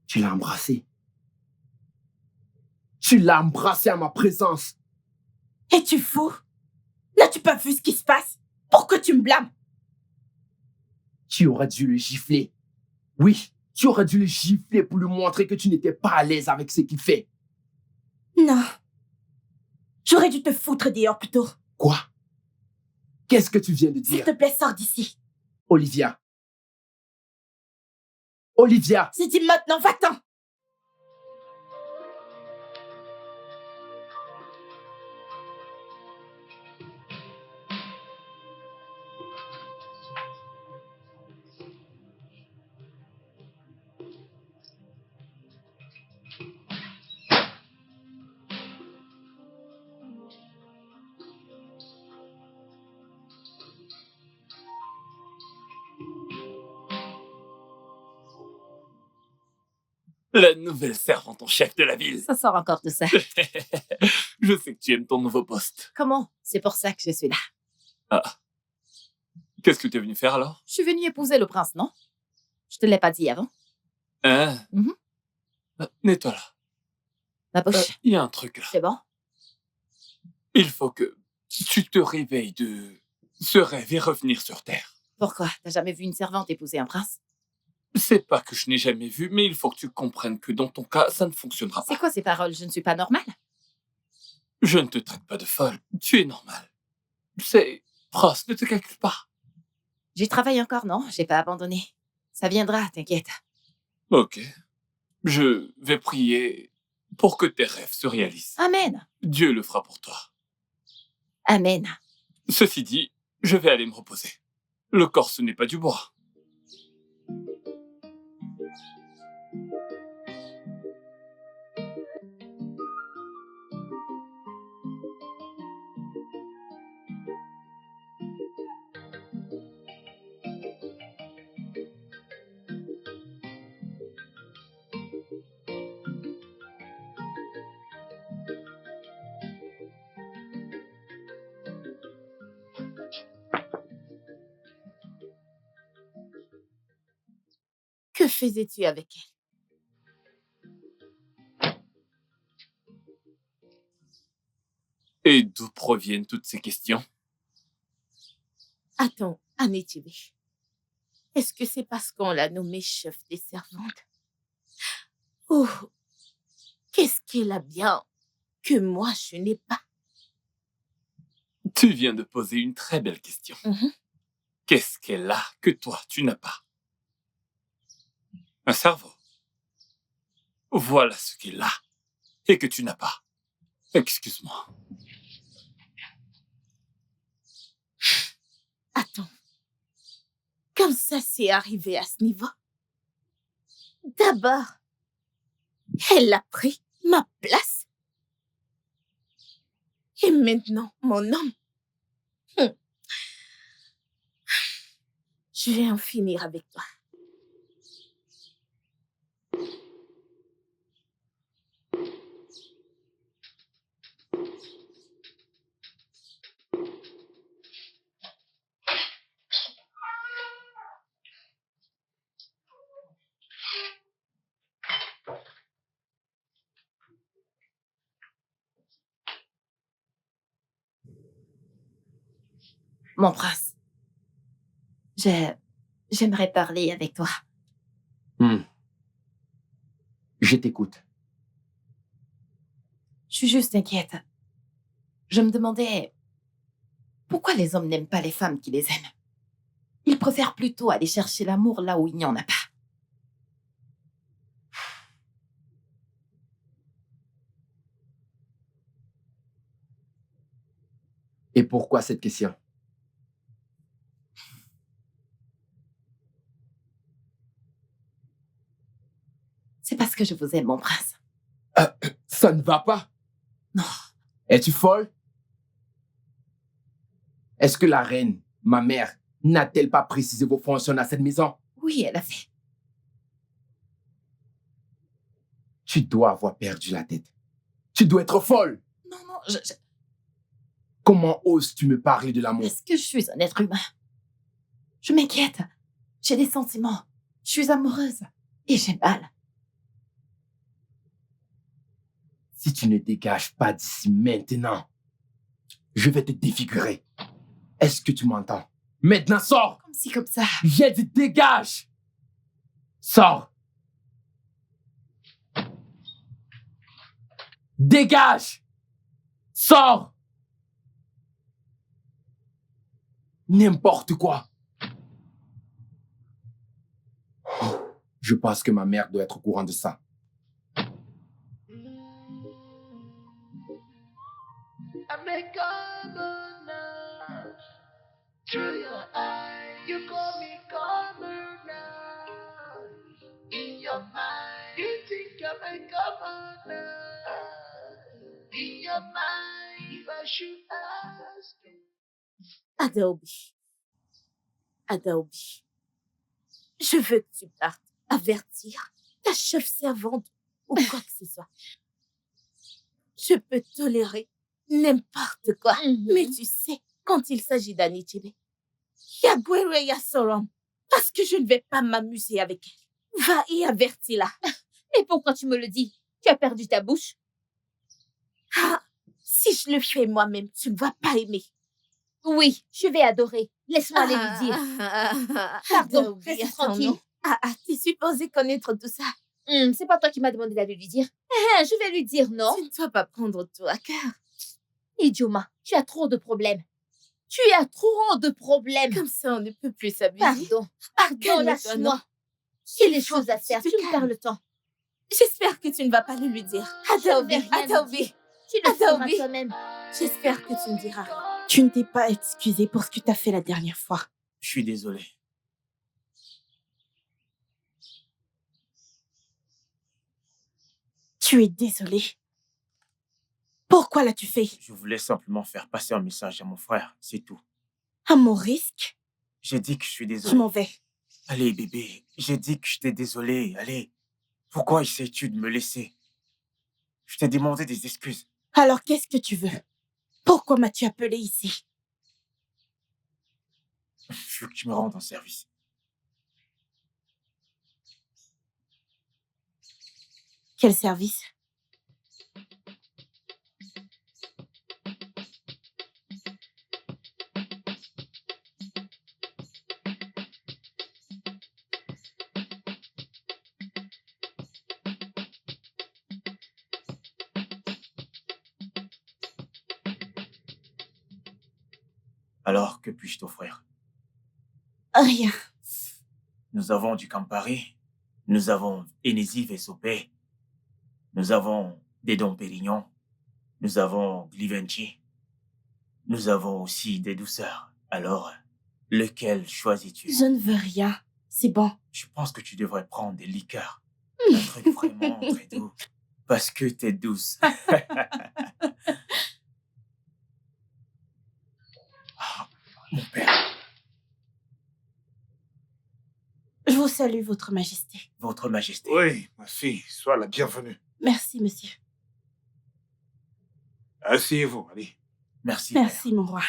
Tu l'as embrassé. Tu l'as embrassé à ma présence. Es-tu fou? N'as-tu pas vu ce qui se passe? Pourquoi tu me blâmes? Tu aurais dû le gifler. Oui, tu aurais dû le gifler pour lui montrer que tu n'étais pas à l'aise avec ce qu'il fait. Non. J'aurais dû te foutre dehors plutôt. Quoi? Qu'est-ce que tu viens de S'il dire? te plaît, sors d'ici. Olivia. Olivia! C'est dit maintenant, va-t'en! La nouvelle servante en chef de la ville. Ça sort encore de ça. Je sais que tu aimes ton nouveau poste. Comment? C'est pour ça que je suis là. Ah. Qu'est-ce que tu es venu faire alors? Je suis venue épouser le prince, non? Je te l'ai pas dit avant. Hein? Nettoie-la. Ma bouche. Il y a un truc là. C'est bon? Il faut que tu te réveilles de ce rêve et revenir sur Terre. Pourquoi? T'as jamais vu une servante épouser un prince? C'est pas que je n'ai jamais vu, mais il faut que tu comprennes que dans ton cas, ça ne fonctionnera pas. C'est quoi ces paroles? Je ne suis pas normale? Je ne te traite pas de folle. Tu es normale. C'est... Ross, ne te calcule pas. J'y travaille encore, non? J'ai pas abandonné. Ça viendra, t'inquiète. Ok. Je vais prier pour que tes rêves se réalisent. Amen. Dieu le fera pour toi. Amen. Ceci dit, je vais aller me reposer. Le corps, ce n'est pas du bois. Que faisais-tu avec elle? Et d'où proviennent toutes ces questions? Attends, Amityville. Est-ce que c'est parce qu'on l'a nommée chef des servantes? Oh, qu'est-ce qu'elle a bien que moi je n'ai pas? Tu viens de poser une très belle question. Qu'est-ce qu'elle a que toi, tu n'as pas? Un cerveau. Voilà ce qu'elle a et que tu n'as pas. Excuse-moi. Attends. Comme ça, c'est arrivé à ce niveau? D'abord, elle a pris ma place. Et maintenant, mon homme. Je vais en finir avec toi. Mon prince, j'aimerais parler avec toi. Je t'écoute. Je suis juste inquiète. Je me demandais pourquoi les hommes n'aiment pas les femmes qui les aiment. Ils préfèrent plutôt aller chercher l'amour là où il n'y en a pas. Et pourquoi cette question? C'est parce que je vous aime, mon prince. Ça ne va pas? Non. Es-tu folle? Est-ce que la reine, ma mère, n'a-t-elle pas précisé vos fonctions dans cette maison? Oui, elle a fait. Tu dois avoir perdu la tête. Tu dois être folle. Non, Comment oses-tu me parler de l'amour? Parce que je suis un être humain. Je m'inquiète. J'ai des sentiments. Je suis amoureuse. Et j'ai mal. Si tu ne dégages pas d'ici maintenant, je vais te défigurer. Est-ce que tu m'entends? Maintenant, sors! Comme ci, comme ça. J'ai dit dégage! Sors! Dégage! Sors! N'importe quoi. Je pense que ma mère doit être au courant de ça. Through your eye, you call me calmer now. In your mind, you think I'm a governor. In your mind, if I should ask you. Adaobi, je veux que tu partes avertir ta chef servante ou quoi que ce soit. Je peux tolérer n'importe quoi, mais tu sais, quand il s'agit d'Anichebe, Yagwere Yasorom, parce que je ne vais pas m'amuser avec elle. Va et avertis-la. Et pourquoi tu me le dis? Tu as perdu ta bouche? Ah, si je le fais moi-même, tu ne vas pas aimer. Oui, je vais adorer. Laisse-moi aller lui dire. Pardon, reste tranquille. T'es supposé connaître tout ça. C'est pas toi qui m'as demandé d'aller lui dire. Je vais lui dire, non? Tu ne dois pas prendre tout à cœur. Idioma, tu as trop de problèmes. Tu as trop de problèmes. Comme ça, on ne peut plus s'abuser. Pardon, lâche-moi. J'ai des choses à faire, tu me perds le temps. J'espère que tu ne vas pas le lui dire. Adaobi. Tu le feras toi-même. J'espère que tu me diras. Tu ne t'es pas excusé pour ce que tu as fait la dernière fois. Je suis désolé. Tu es désolé. Pourquoi l'as-tu fait? Je voulais simplement faire passer un message à mon frère, c'est tout. À mon risque? J'ai dit que je suis désolé. Je m'en vais. Allez, bébé, j'ai dit que j'étais désolé, allez. Pourquoi essayes-tu de me laisser? Je t'ai demandé des excuses. Alors, qu'est-ce que tu veux? Pourquoi m'as-tu appelé ici? Je veux que tu me rendes un service. Quel service? Alors, que puis-je t'offrir? Rien. Nous avons du Campari, nous avons Hennessy Vesopé, nous avons des Dom Pérignon, nous avons Glivenchi, nous avons aussi des douceurs. Alors, lequel choisis-tu? Je ne veux rien. C'est bon. Je pense que tu devrais prendre des liqueurs. Un truc vraiment très doux. Parce que t'es douce. Ah, mon père. Je vous salue, Votre Majesté. Votre Majesté. Oui, ma fille, sois la bienvenue. Merci, monsieur. Asseyez-vous, allez. Merci, Merci, mon roi.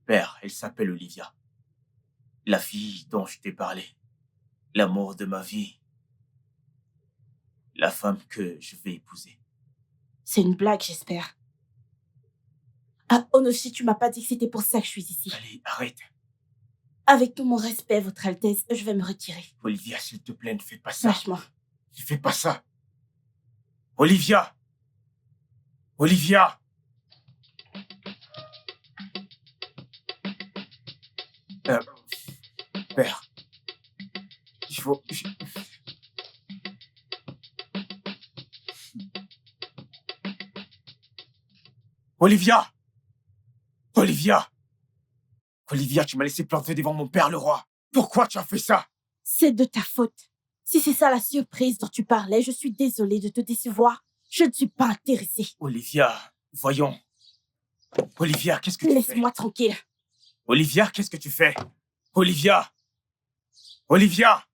Père, elle s'appelle Olivia. La fille dont je t'ai parlé. L'amour de ma vie. La femme que je vais épouser. C'est une blague, j'espère. Ah, Onoshi, tu m'as pas dit que c'était pour ça que je suis ici. Allez, arrête. Avec tout mon respect, Votre Altesse, je vais me retirer. Olivia, s'il te plaît, ne fais pas ça. Vachement. Ne fais pas ça. Olivia! Olivia! Père. Il faut... Olivia! Olivia! Olivia, tu m'as laissé planter devant mon père, le roi. Pourquoi tu as fait ça? C'est de ta faute. Si c'est ça la surprise dont tu parlais, je suis désolée de te décevoir. Je ne suis pas intéressée. Olivia, voyons. Olivia, qu'est-ce que tu fais? Laisse-moi tranquille. Olivia, qu'est-ce que tu fais? Olivia! Olivia!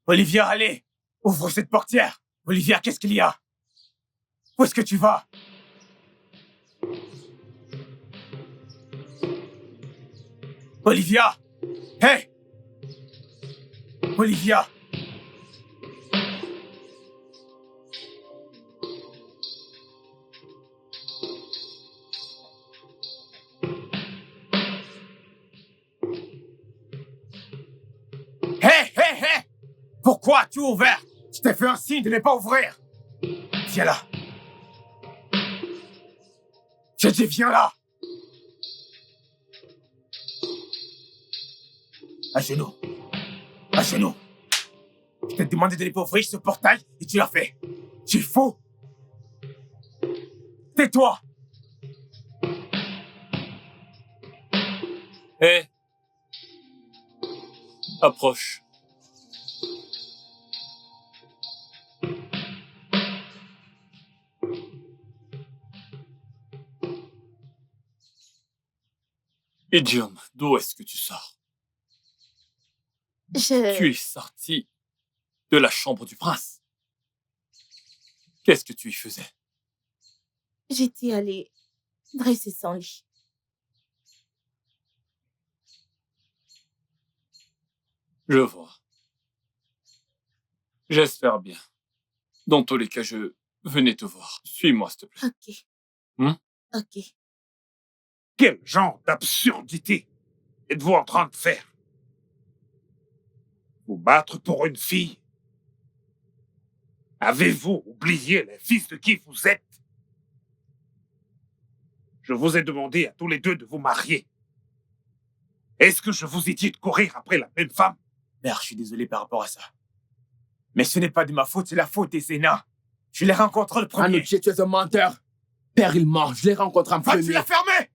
Olivia, allez! Ouvre cette portière! Olivia, qu'est-ce qu'il y a? Où est-ce que tu vas? Olivia! Hé! Olivia! Hé! Hé! Hé! Pourquoi as-tu ouvert? Je t'ai fait un signe de ne pas ouvrir! Viens là! J'ai dit viens là! À genoux! À genoux! Je t'ai demandé de ne pas ouvrir ce portail et tu l'as fait! Tu es fou! Tais-toi! Hé! Approche. Idiom, d'où est-ce que tu sors? Tu es sorti de la chambre du prince. Qu'est-ce que tu y faisais? J'étais allée dresser son lit. Je vois. J'espère bien. Dans tous les cas, je venais te voir. Suis-moi, s'il te plaît. Ok. Ok. Quel genre d'absurdité êtes-vous en train de faire? Vous battre pour une fille? Avez-vous oublié les fils de qui vous êtes? Je vous ai demandé à tous les deux de vous marier. Est-ce que je vous ai dit de courir après la même femme? Père, je suis désolé par rapport à ça. Mais ce n'est pas de ma faute, c'est la faute des Zénats. Je les rencontre le premier. Anuchi, tu es un menteur. Père, il ment. Je l'ai rencontré en premier. Tu l'as fermé!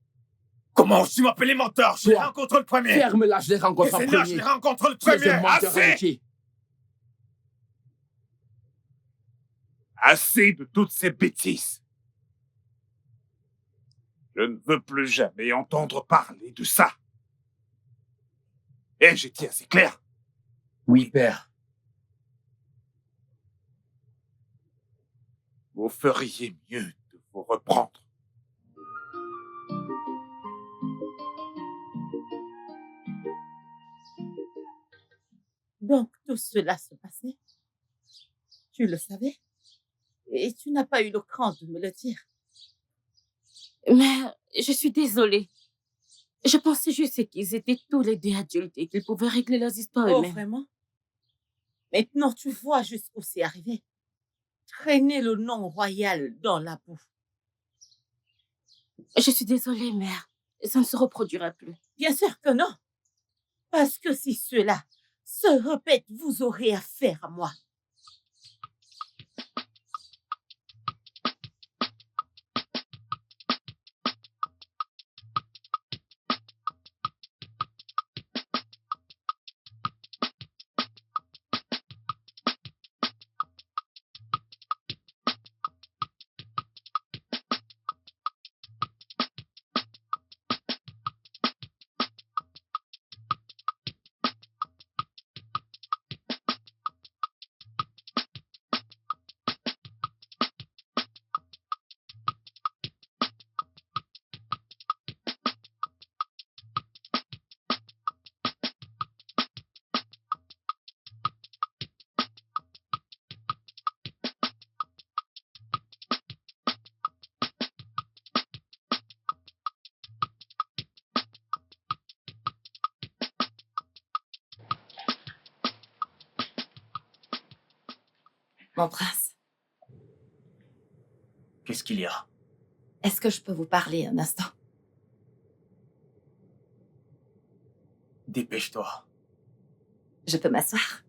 Comment tu m'appelles menteur? Je les rencontre le premier. Ferme-la, je l'ai rencontré en Les premier. Zénats, je les rencontre le Tu es premier. un menteur, Assez! Anuchi. Assez de toutes ces bêtises. Je ne veux plus jamais entendre parler de ça. Et j'étais assez clair. Oui, père. Vous feriez mieux de vous reprendre. Donc, tout cela se passait. Tu le savais. Et tu n'as pas eu le cran de me le dire. Mais je suis désolée. Je pensais juste qu'ils étaient tous les deux adultes et qu'ils pouvaient régler leurs histoires Oh, eux-mêmes. vraiment? Maintenant, tu vois jusqu'où c'est arrivé. Traîner le nom royal dans la boue. Je suis désolée, mère. Ça ne se reproduira plus. Bien sûr que non. Parce que si cela se répète, vous aurez affaire à moi. Mon prince, Qu'est-ce qu'il y a? est-ce que je peux vous parler un instant? Dépêche-toi. Je peux m'asseoir?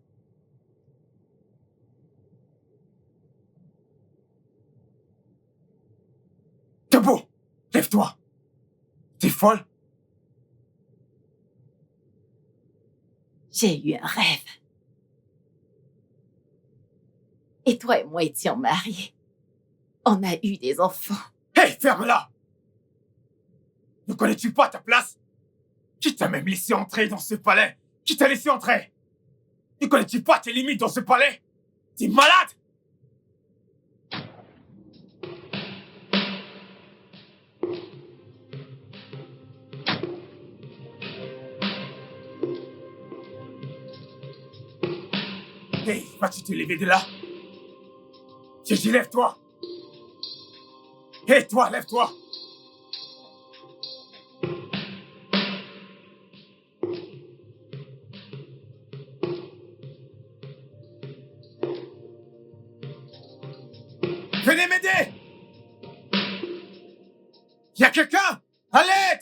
Debout! Lève-toi! T'es folle? J'ai eu un rêve. Et toi et moi étions mariés. On a eu des enfants. Hé, ferme-la! Ne connais-tu pas ta place? Qui t'a même laissé entrer dans ce palais? Qui t'a laissé entrer? Ne connais-tu pas tes limites dans ce palais? T'es malade? Hé, vas-tu te lever de là? J'ai dit lève-toi! Hé, toi, lève-toi! Venez m'aider! Y a quelqu'un? À l'aide!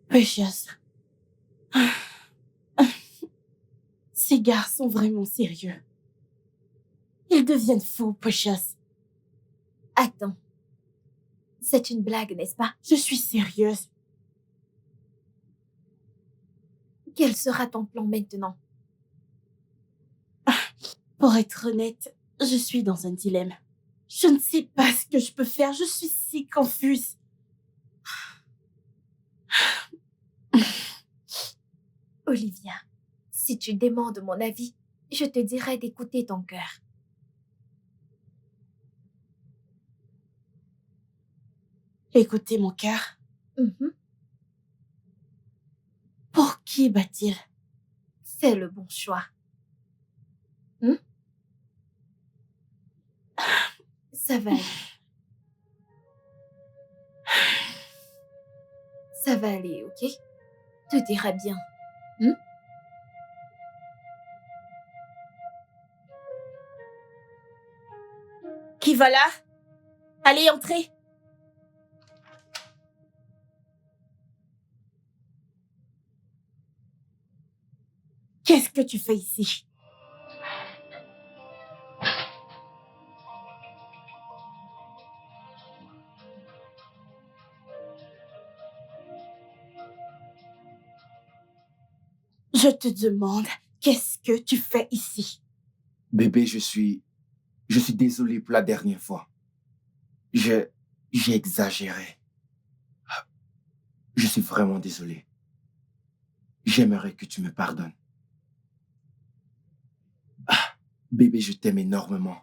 Precious. Ces gars sont vraiment sérieux. Ils deviennent fous, Precious. Attends. C'est une blague, n'est-ce pas? Je suis sérieuse. Quel sera ton plan maintenant? Pour être honnête, je suis dans un dilemme. Je ne sais pas ce que je peux faire. Je suis si confuse. Olivia, si tu demandes mon avis, je te dirais d'écouter ton cœur. Écoutez mon cœur. Mhm. Pour qui bat-il? C'est le bon choix. Ça va aller. Ça va aller, ok? Tout ira bien. Qui va là? Allez, entrez. Qu'est-ce que tu fais ici? Je te demande, qu'est-ce que tu fais ici? Bébé, je suis désolé pour la dernière fois. J'ai exagéré. Je suis vraiment désolé. J'aimerais que tu me pardonnes. Bébé, je t'aime énormément.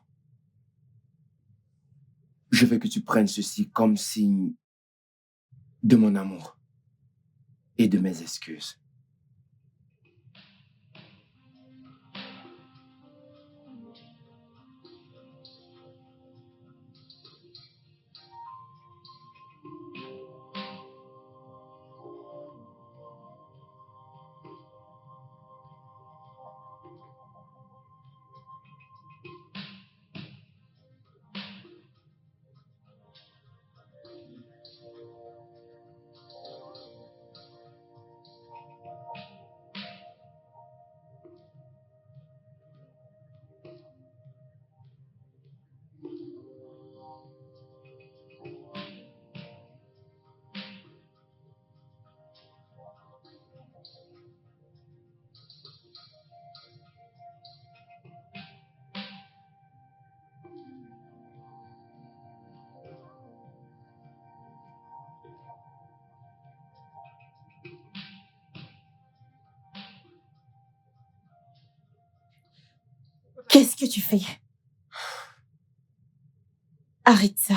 Je veux que tu prennes ceci comme signe de mon amour et de mes excuses. Qu'est-ce que tu fais? Arrête ça.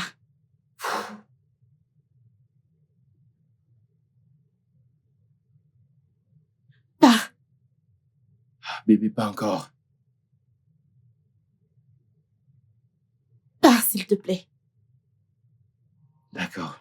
Pars. Bébé, pas encore. Pars, s'il te plaît. D'accord.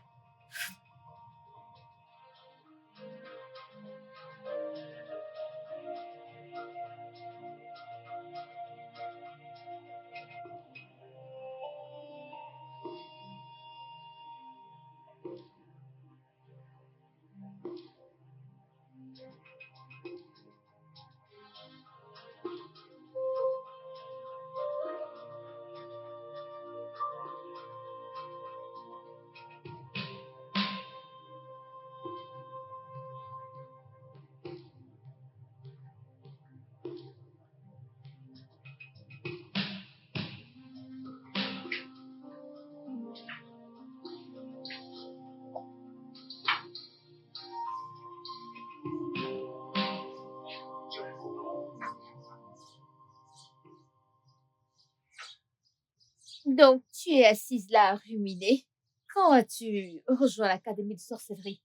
Donc, tu es assise là à ruminer. Quand as-tu rejoint l'Académie de sorcellerie?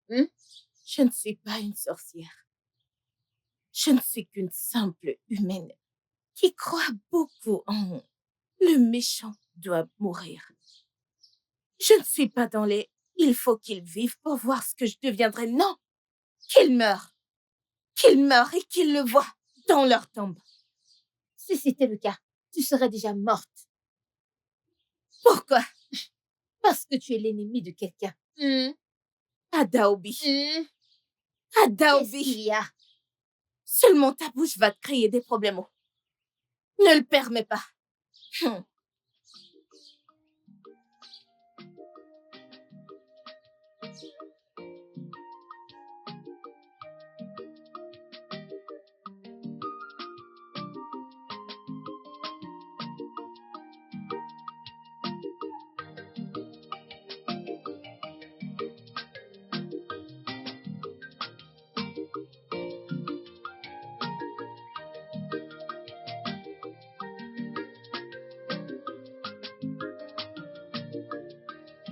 Je ne suis pas une sorcière. Je ne suis qu'une simple humaine qui croit beaucoup en le méchant doit mourir. Je ne suis pas dans les il faut qu'il vive pour voir ce que je deviendrai. Non, qu'il meure. Qu'il meure et qu'il le voit dans leur tombe. Si c'était le cas, tu serais déjà morte. Pourquoi? Parce que tu es l'ennemi de quelqu'un. Adaobi. Qu'est-ce Adaobi. qu'il y a? Seulement ta bouche va te créer des problèmes. Ne le permets pas.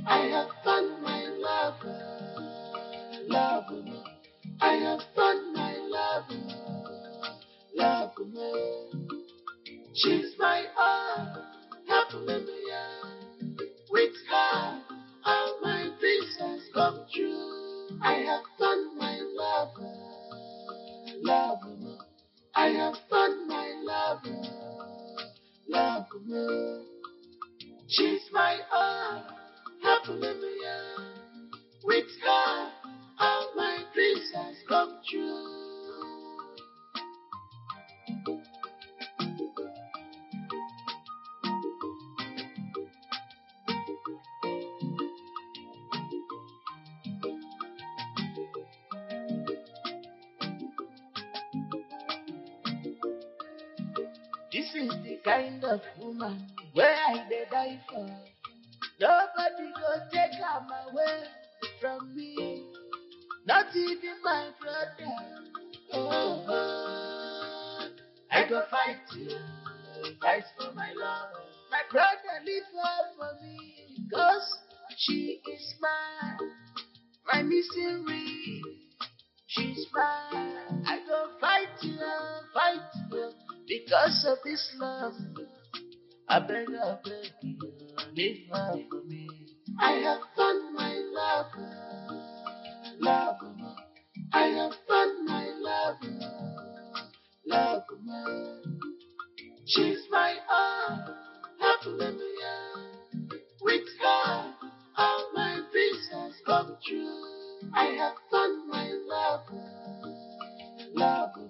I have found my lover, lover. I have found my lover, lover. She's my all, hallelujah. With her, all my dreams has come true. I have found my lover, lover. I have found my lover, lover. She's my all, hallelujah. With her, all my dreams has come true. This is the kind of woman where I did die for. Nobody go take her away from me. Not even my brother. Oh, I go fight you, fight for my love. My brother leave her for me, cause she is my missing ring. She's mine. I go fight you, because of this love. I beg you, leave her for me. I have found my lover, lover. I have found my lover, lover. She's my all, hallelujah. With her, all my dreams has come true. I have found my lover, lover.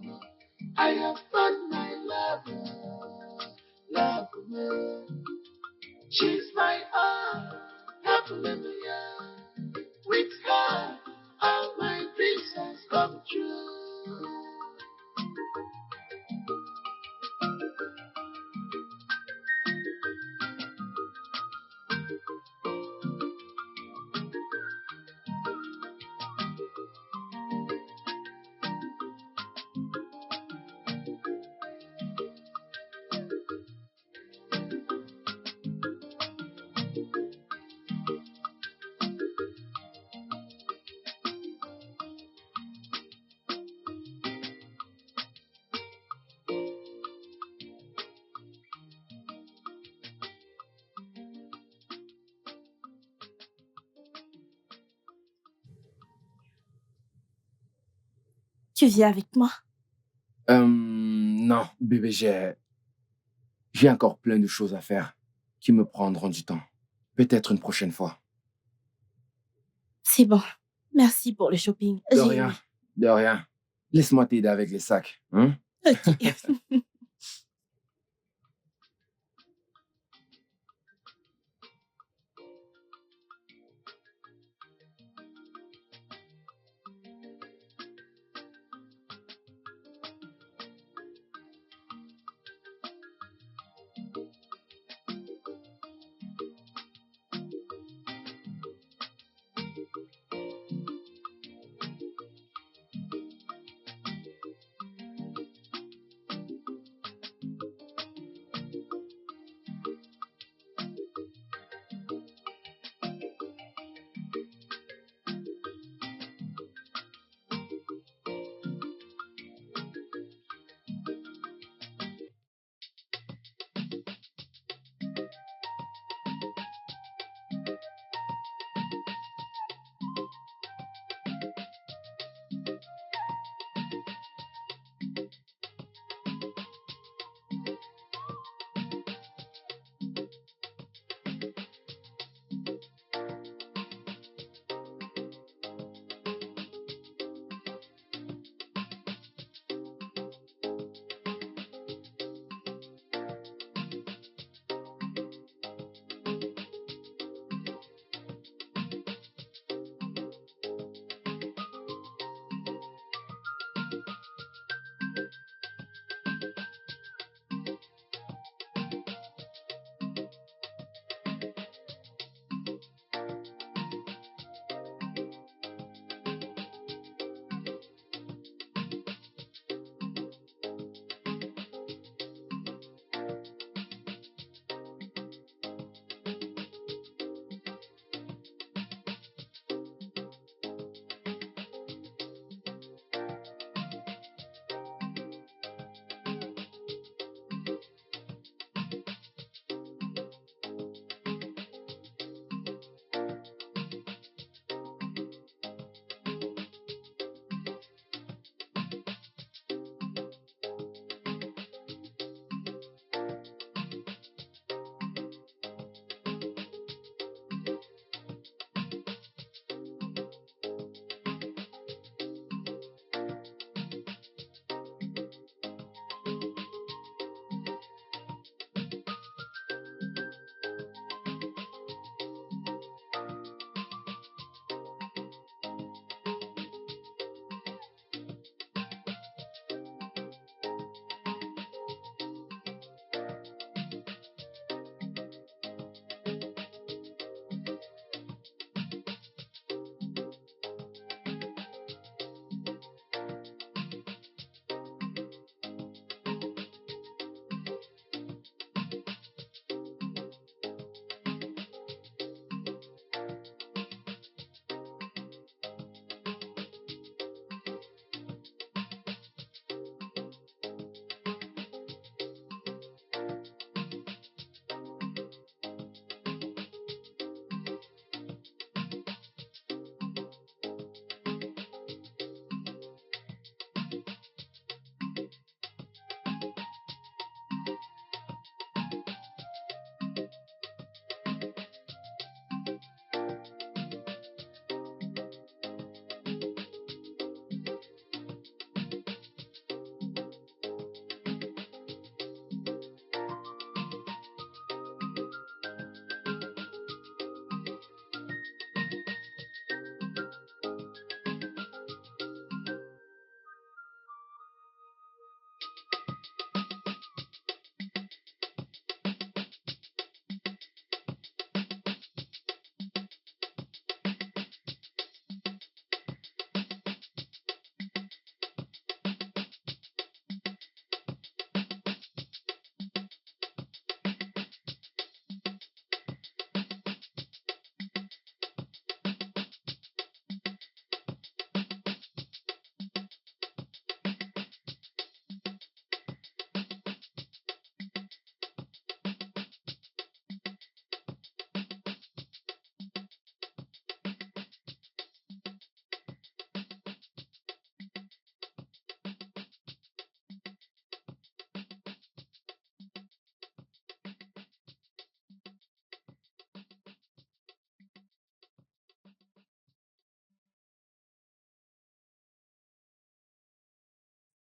I have found my lover, lover. She's my all, hallelujah. With her, all my dreams has come true. Tu viens avec moi? Non, bébé, j'ai encore plein de choses à faire qui me prendront du temps. Peut-être une prochaine fois. C'est bon. Merci pour le shopping. De J'ai rien, aimé. de rien. Laisse-moi t'aider avec les sacs, hein? Ok.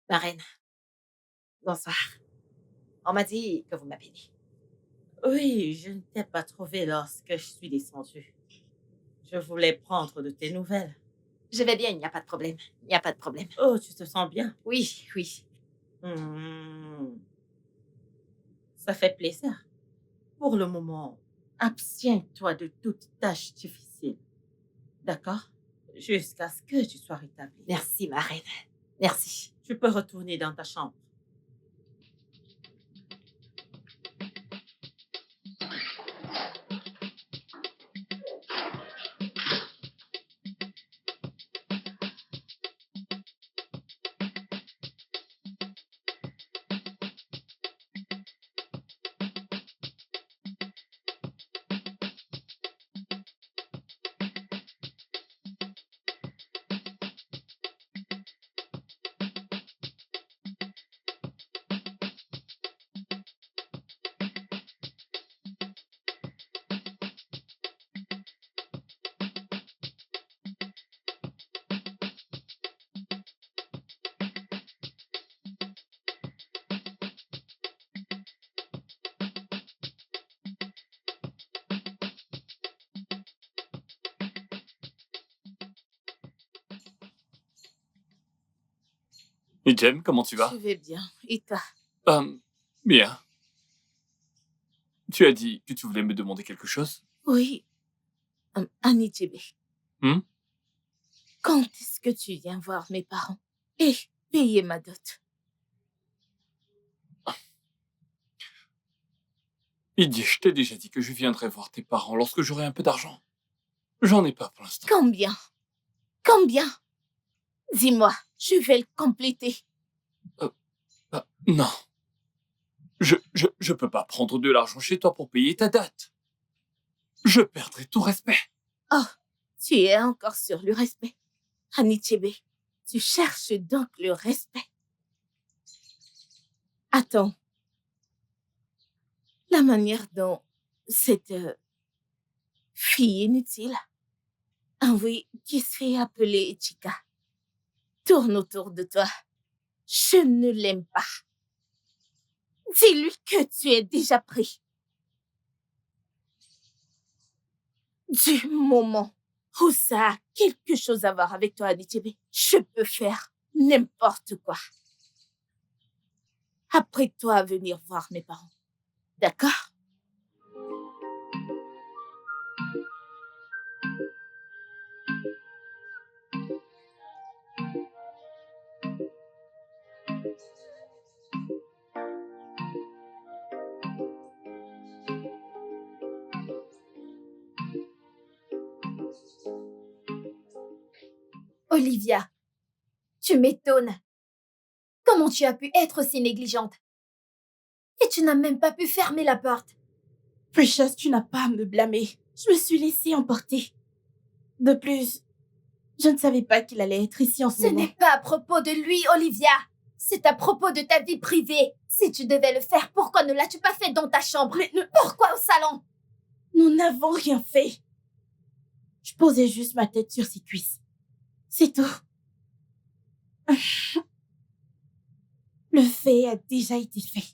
Marraine, bonsoir. On m'a dit que vous m'avez dit. Oui, je ne t'ai pas trouvé lorsque je suis descendue. Je voulais prendre de tes nouvelles. Je vais bien, il n'y a pas de problème. Il n'y a pas de problème. Oh, tu te sens bien? Oui, oui. Ça fait plaisir. Pour le moment, abstiens-toi de toute tâche difficile. D'accord? Jusqu'à ce que tu sois rétablie. Merci, marraine. Merci. Tu peux retourner dans ta chambre. Et Jem, comment tu vas? Je vais bien. Et toi? Bien. Tu as dit que tu voulais me demander quelque chose? Oui. Annie Djebe. Hmm? Quand est-ce que tu viens voir mes parents et payer ma dot? Idi, je t'ai déjà dit que je viendrai voir tes parents lorsque j'aurai un peu d'argent. J'en ai pas pour l'instant. Combien? Combien? Dis-moi, je vais le compléter. Non. Je peux pas prendre de l'argent chez toi pour payer ta dot. Je perdrai tout respect. Oh, tu es encore sur le respect. Annie Djebe, tu cherches donc le respect. Attends. La manière dont cette fille inutile, oui, qui se fait appeler Chica, tourne autour de toi. Je ne l'aime pas. Dis-lui que tu es déjà pris. Du moment où ça a quelque chose à voir avec toi, Annie Djebe, je peux faire n'importe quoi. Apprête-toi à venir voir mes parents. D'accord? Olivia, tu m'étonnes. Comment tu as pu être si négligente? Et tu n'as même pas pu fermer la porte. Precious, tu n'as pas à me blâmer. Je me suis laissée emporter. De plus, je ne savais pas qu'il allait être ici en ce Ce moment. n'est pas à propos de lui, Olivia. C'est à propos de ta vie privée. Si tu devais le faire, pourquoi ne l'as-tu pas fait dans ta chambre? Pourquoi au salon? Nous n'avons rien fait. Je posais juste ma tête sur ses cuisses. C'est tout. Le fait a déjà été fait.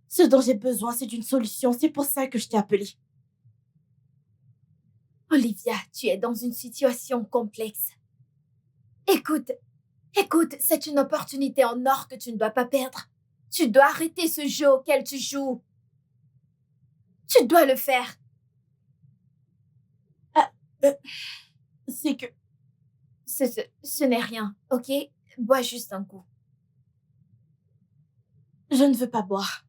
Ce dont j'ai besoin, c'est d'une solution. C'est pour ça que je t'ai appelée. Olivia, tu es dans une situation complexe. Écoute, c'est une opportunité en or que tu ne dois pas perdre. Tu dois arrêter ce jeu auquel tu joues. Tu dois le faire. C'est que... Ce n'est rien, ok? Bois juste un coup. Je ne veux pas boire.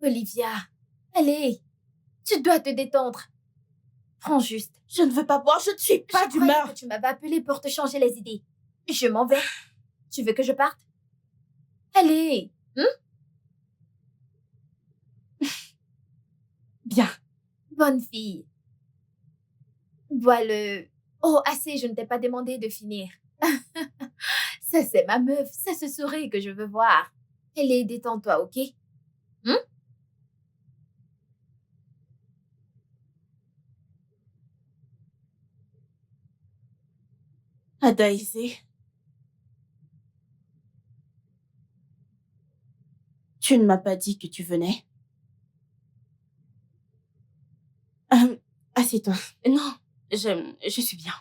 Olivia, allez, tu dois te détendre. Prends juste. Je ne veux pas boire, je ne suis pas Je d'humeur. croyais que tu m'avais appelé pour te changer les idées. Je m'en vais. Tu veux que je parte? Allez, Bien. bonne fille. Bois le... Oh, assez, je ne t'ai pas demandé de finir. Ça, c'est ma meuf. C'est ce sourire que je veux voir. Allez, détends-toi, ok? Adaïsé. Tu ne m'as pas dit que tu venais. Assieds-toi. Non, je suis bien.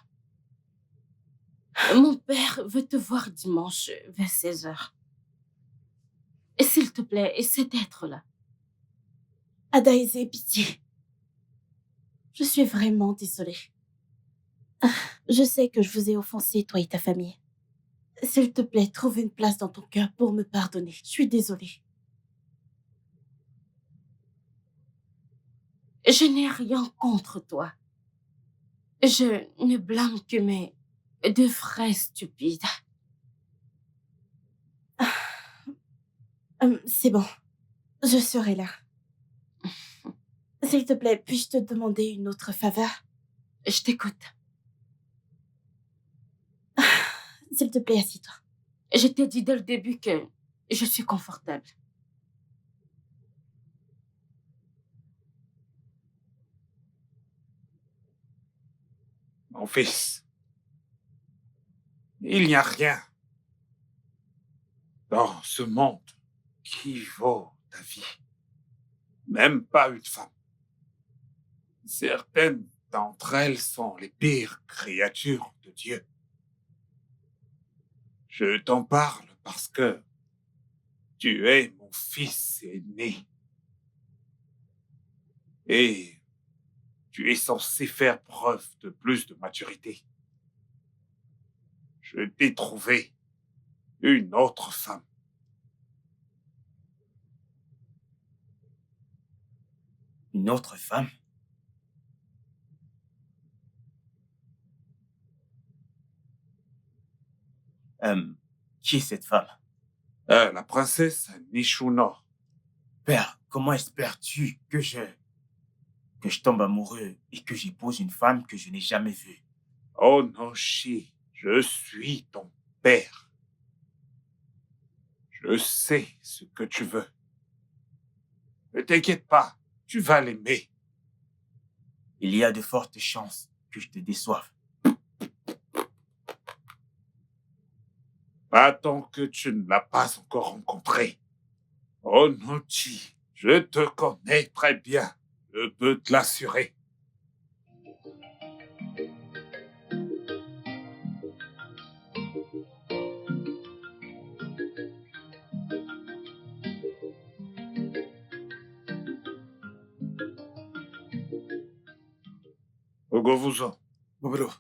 Mon père veut te voir dimanche vers 16h. Et s'il te plaît, essaie d'être là. Adaïsé, pitié. Je suis vraiment désolée. Je sais que je vous ai offensé, toi et ta famille. S'il te plaît, trouve une place dans ton cœur pour me pardonner. Je suis désolée. Je n'ai rien contre toi. Je ne blâme que mes 2 frères stupides. C'est bon. Je serai là. S'il te plaît, puis-je te demander une autre faveur? Je t'écoute. S'il te plaît, assieds-toi. Je t'ai dit dès le début que je suis confortable. Mon fils, il n'y a rien dans ce monde qui vaut ta vie. Même pas une femme. Certaines d'entre elles sont les pires créatures de Dieu. Je t'en parle parce que tu es mon fils aîné. Et tu es censé faire preuve de plus de maturité. Je t'ai trouvé une autre femme. Une autre femme? Qui est cette femme? La princesse Nishunor. Père, comment espères-tu que je tombe amoureux et que j'épouse une femme que je n'ai jamais vue? Oh Noshi, je suis ton père. Je sais ce que tu veux. Ne t'inquiète pas, tu vas l'aimer. Il y a de fortes chances que je te déçoive. Pas tant que tu ne l'as pas encore rencontré. Oh Nochi, je te connais très bien. Je peux te l'assurer. Ogovuzo, Bobolo,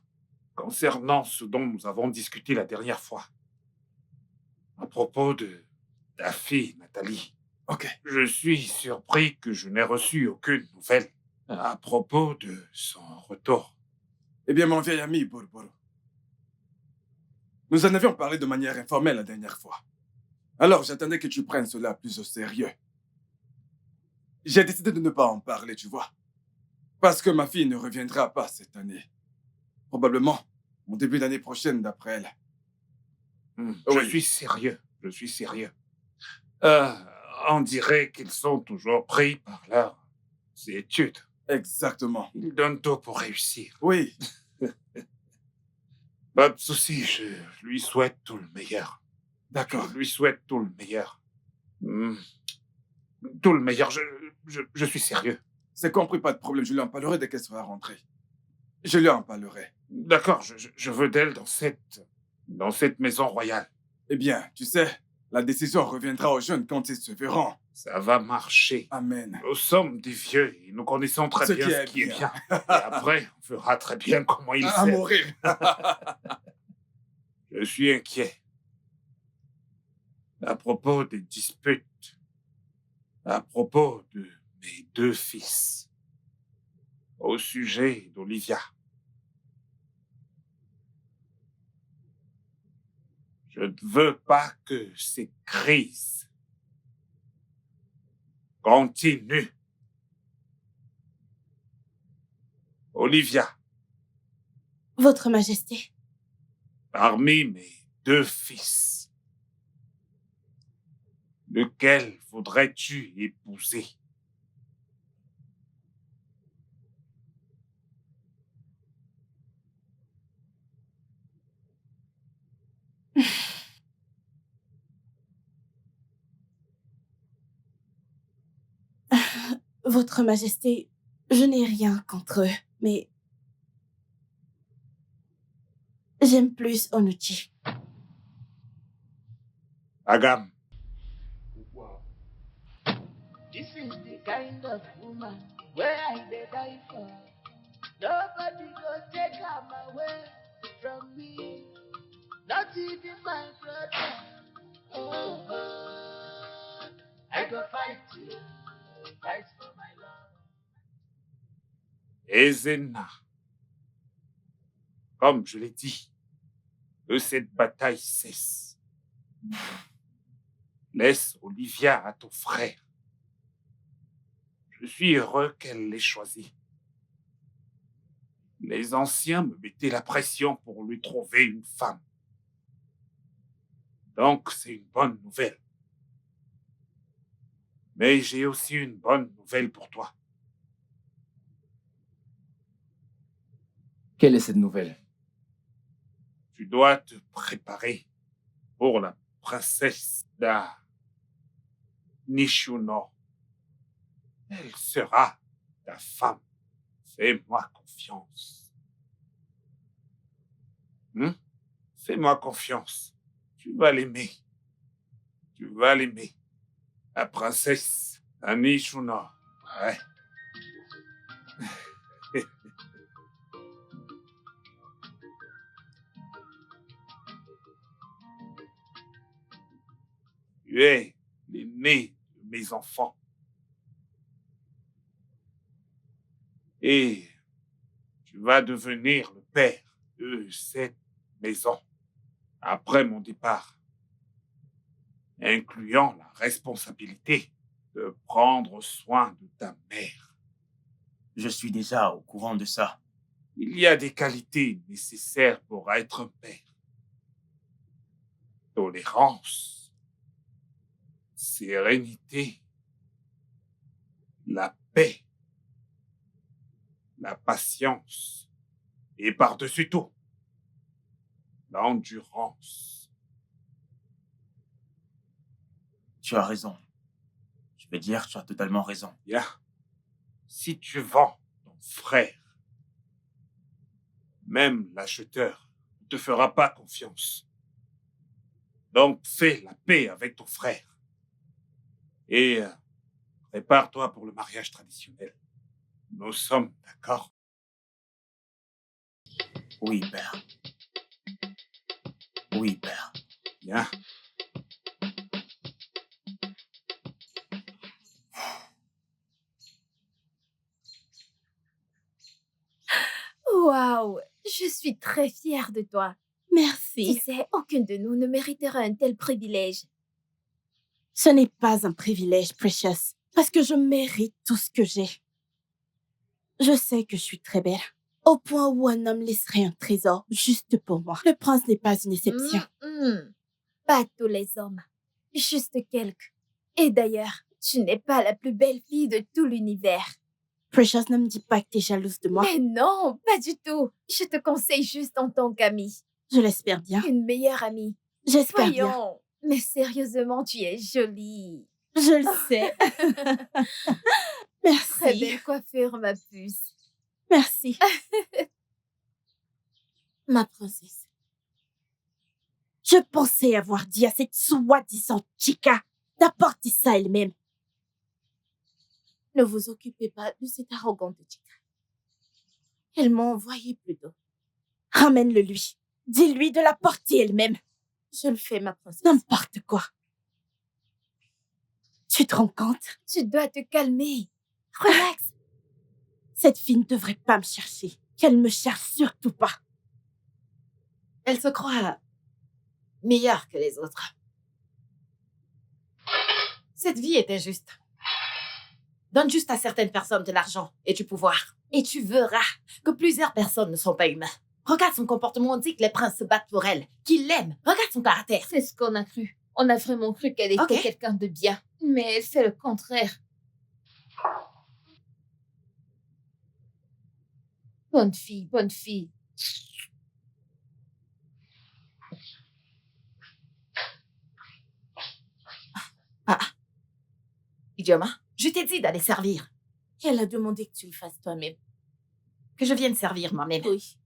concernant ce dont nous avons discuté la dernière fois, à propos de ta fille, Nathalie, ok. je suis surpris que je n'ai reçu aucune nouvelle à propos de son retour. Eh bien, mon vieil ami, Borboro, nous en avions parlé de manière informelle la dernière fois. Alors, j'attendais que tu prennes cela plus au sérieux. J'ai décidé de ne pas en parler, tu vois. Parce que ma fille ne reviendra pas cette année. Probablement au début d'année prochaine, d'après elle. Je suis sérieux, je suis sérieux. On dirait qu'ils sont toujours pris par leurs études. Exactement. Ils donnent tout pour réussir. Oui. Pas de souci, je lui souhaite tout le meilleur. D'accord. Je lui souhaite tout le meilleur. Tout le meilleur, je suis sérieux. C'est compris, pas de problème. Je lui en parlerai dès qu'elle sera rentrée. Je lui en parlerai. D'accord, je veux d'elle dans cette maison royale. Eh bien, tu sais, la décision reviendra aux jeunes quand ils se verront. Ça va marcher. Amen. Nous sommes des vieux et nous connaissons très bien ce qui est bien. Et après, on verra très bien comment il À s'aime. mourir. Je suis inquiet. À propos des disputes. À propos de mes 2 fils. Au sujet d'Olivia. Je ne veux pas que ces crises continuent. Olivia, Votre Majesté. parmi mes 2 fils, lequel voudrais-tu épouser? Votre Majesté, je n'ai rien contre eux, mais j'aime plus Onuchi. Agam, This is the kind of woman where I dey die for. Nobody go take am away from me. Not even my brother. Oh, oh. I go fight you. Fight for my love. Ezena, comme je l'ai dit, que cette bataille cesse. Laisse Olivia à ton frère. Je suis heureux qu'elle l'ait choisi. Les anciens me mettaient la pression pour lui trouver une femme. Donc, c'est une bonne nouvelle. Mais j'ai aussi une bonne nouvelle pour toi. Quelle est cette nouvelle? Tu dois te préparer pour la princesse da Nishuno. Elle sera ta femme. Fais-moi confiance. Fais-moi confiance. Tu vas l'aimer. Tu vas l'aimer. La princesse da Nishuno. Ouais. Tu es l'aîné de mes enfants. Et tu vas devenir le père de cette maison après mon départ, incluant la responsabilité de prendre soin de ta mère. Je suis déjà au courant de ça. Il y a des qualités nécessaires pour être un père. Tolérance, sérénité, la paix, la patience et par-dessus tout, l'endurance. Tu as raison. Je veux dire, tu as totalement raison. Bien. Si tu vends ton frère, même l'acheteur ne te fera pas confiance. Donc, fais la paix avec ton frère. Et prépare-toi pour le mariage traditionnel. Nous sommes d'accord? Oui, père. Oui, père. Bien. Waouh, je suis très fière de toi. Tu Merci. sais, aucune de nous ne mériterait un tel privilège. Ce n'est pas un privilège, Precious, parce que je mérite tout ce que j'ai. Je sais que je suis très belle, au point où un homme laisserait un trésor juste pour moi. Le prince n'est pas une exception. Pas tous les hommes, juste quelques. Et d'ailleurs, tu n'es pas la plus belle fille de tout l'univers. Precious, ne me dis pas que t'es jalouse de moi. Mais non, pas du tout. Je te conseille juste en tant qu'amie. Je l'espère bien. Une meilleure amie. J'espère bien. Voyons. Mais sérieusement, tu es jolie. Je le sais. Merci. Très belle coiffure, ma puce. Merci. Ma princesse. Je pensais avoir dit à cette soi-disant chica d'apporter ça elle-même. Ne vous occupez pas de cette arrogante chica. Elle m'a envoyé plus tôt. Ramène-le lui. Dis-lui de l'apporter elle-même. Je le fais, ma princesse. N'importe quoi. Tu te rends compte? Tu dois te calmer. Relax. Cette fille ne devrait pas me chercher. Qu'elle me cherche surtout pas. Elle se croit meilleure que les autres. Cette vie est injuste. Donne juste à certaines personnes de l'argent et du pouvoir. Et tu verras que plusieurs personnes ne sont pas humains. Regarde son comportement, on dit que les princes se battent pour elle, qu'ils l'aiment. Regarde son caractère. C'est ce qu'on a cru. On a vraiment cru qu'elle était Ok. quelqu'un de bien. Mais elle fait le contraire. Bonne fille, bonne fille. Idioma, je t'ai dit d'aller servir. Elle a demandé que tu le fasses toi-même. Que je vienne servir moi-même. Oui.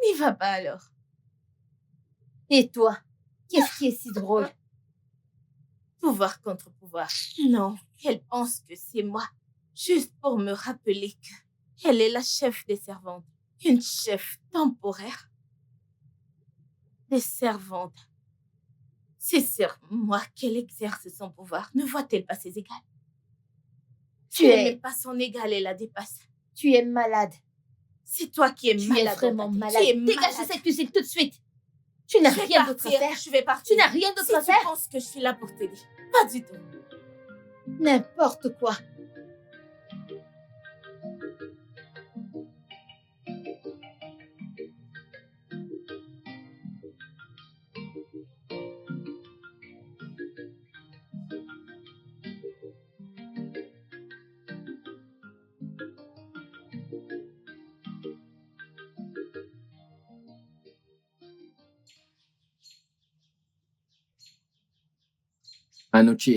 N'y va pas alors. Et toi, qu'est-ce qui est si drôle? Pouvoir contre pouvoir. Non, elle pense que c'est moi. Juste pour me rappeler que elle est la chef des servantes. Une chef temporaire. Des servantes. C'est sur moi qu'elle exerce son pouvoir. Ne voit-elle pas ses égales? Tu n'aimes pas son égale et la dépasse. Tu es malade. C'est toi qui es malade. Tu es vraiment malade. Tu es Dégage de malade. cette cuisine tout de suite. Tu n'as rien d'autre à faire. Je vais partir. Tu n'as rien d'autre à Si faire. tu penses que je suis là pour t'aider. Pas du tout. N'importe quoi. Anoche,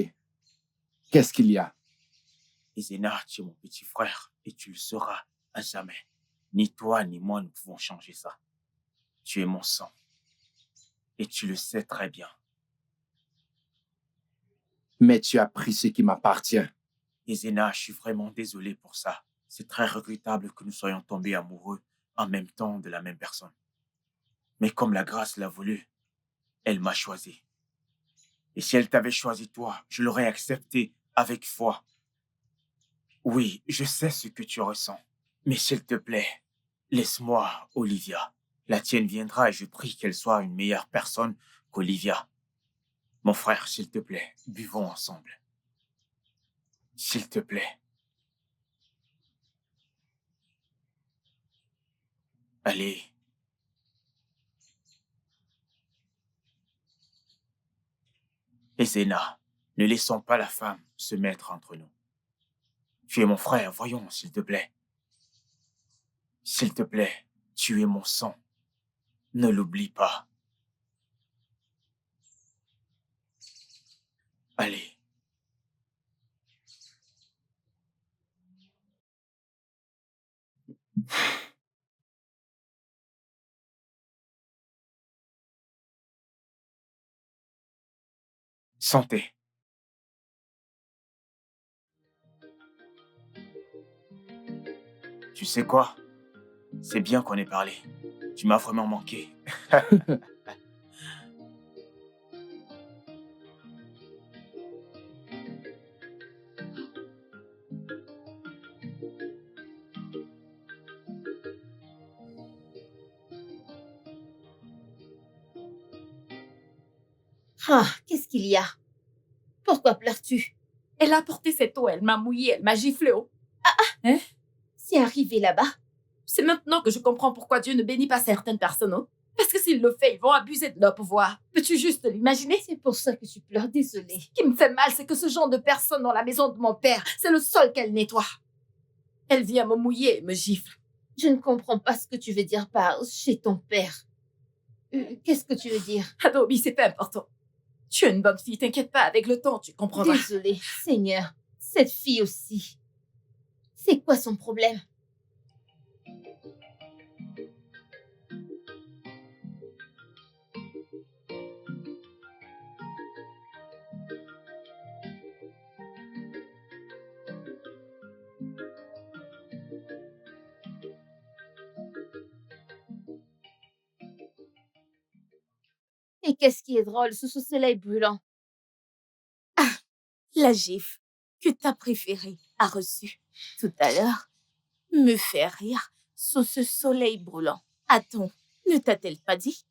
qu'est-ce qu'il y a? Ezena, tu es mon petit frère et tu le seras à jamais. Ni toi ni moi ne pouvons changer ça. Tu es mon sang. Et tu le sais très bien. Mais tu as pris ce qui m'appartient. Ezena, je suis vraiment désolé pour ça. C'est très regrettable que nous soyons tombés amoureux en même temps de la même personne. Mais comme la grâce l'a voulu, elle m'a choisi. Et si elle t'avait choisi toi, je l'aurais accepté avec foi. Oui, je sais ce que tu ressens. Mais s'il te plaît, laisse-moi Olivia. La tienne viendra et je prie qu'elle soit une meilleure personne qu'Olivia. Mon frère, s'il te plaît, buvons ensemble. S'il te plaît. Allez. Ezena, ne laissons pas la femme se mettre entre nous. Tu es mon frère, voyons, s'il te plaît. S'il te plaît, tu es mon sang. Ne l'oublie pas. Allez. Santé. Tu sais quoi? C'est bien qu'on ait parlé. Tu m'as vraiment manqué. Ah, qu'est-ce qu'il y a? Pourquoi pleures-tu? Elle a apporté cette eau, elle m'a mouillée, elle m'a giflé. Oh. Hein? C'est arrivé là-bas. C'est maintenant que je comprends pourquoi Dieu ne bénit pas certaines personnes. Oh. Parce que s'il le fait, ils vont abuser de leur pouvoir. Peux-tu juste l'imaginer? C'est pour ça que tu pleures, désolée. Ce qui me fait mal, c'est que ce genre de personne dans la maison de mon père, c'est le sol qu'elle nettoie. Elle vient me mouiller et me gifle. Je ne comprends pas ce que tu veux dire par chez ton père. Qu'est-ce que tu veux dire? Adobe, c'est pas important. Tu es une bonne fille, t'inquiète pas, avec le temps, tu comprendras. Désolée, Seigneur. Cette fille aussi. C'est quoi son problème? Et qu'est-ce qui est drôle sous ce soleil brûlant? La gifle que ta préférée a reçue tout à l'heure me fait rire sous ce soleil brûlant. Attends, ne t'a-t-elle pas dit?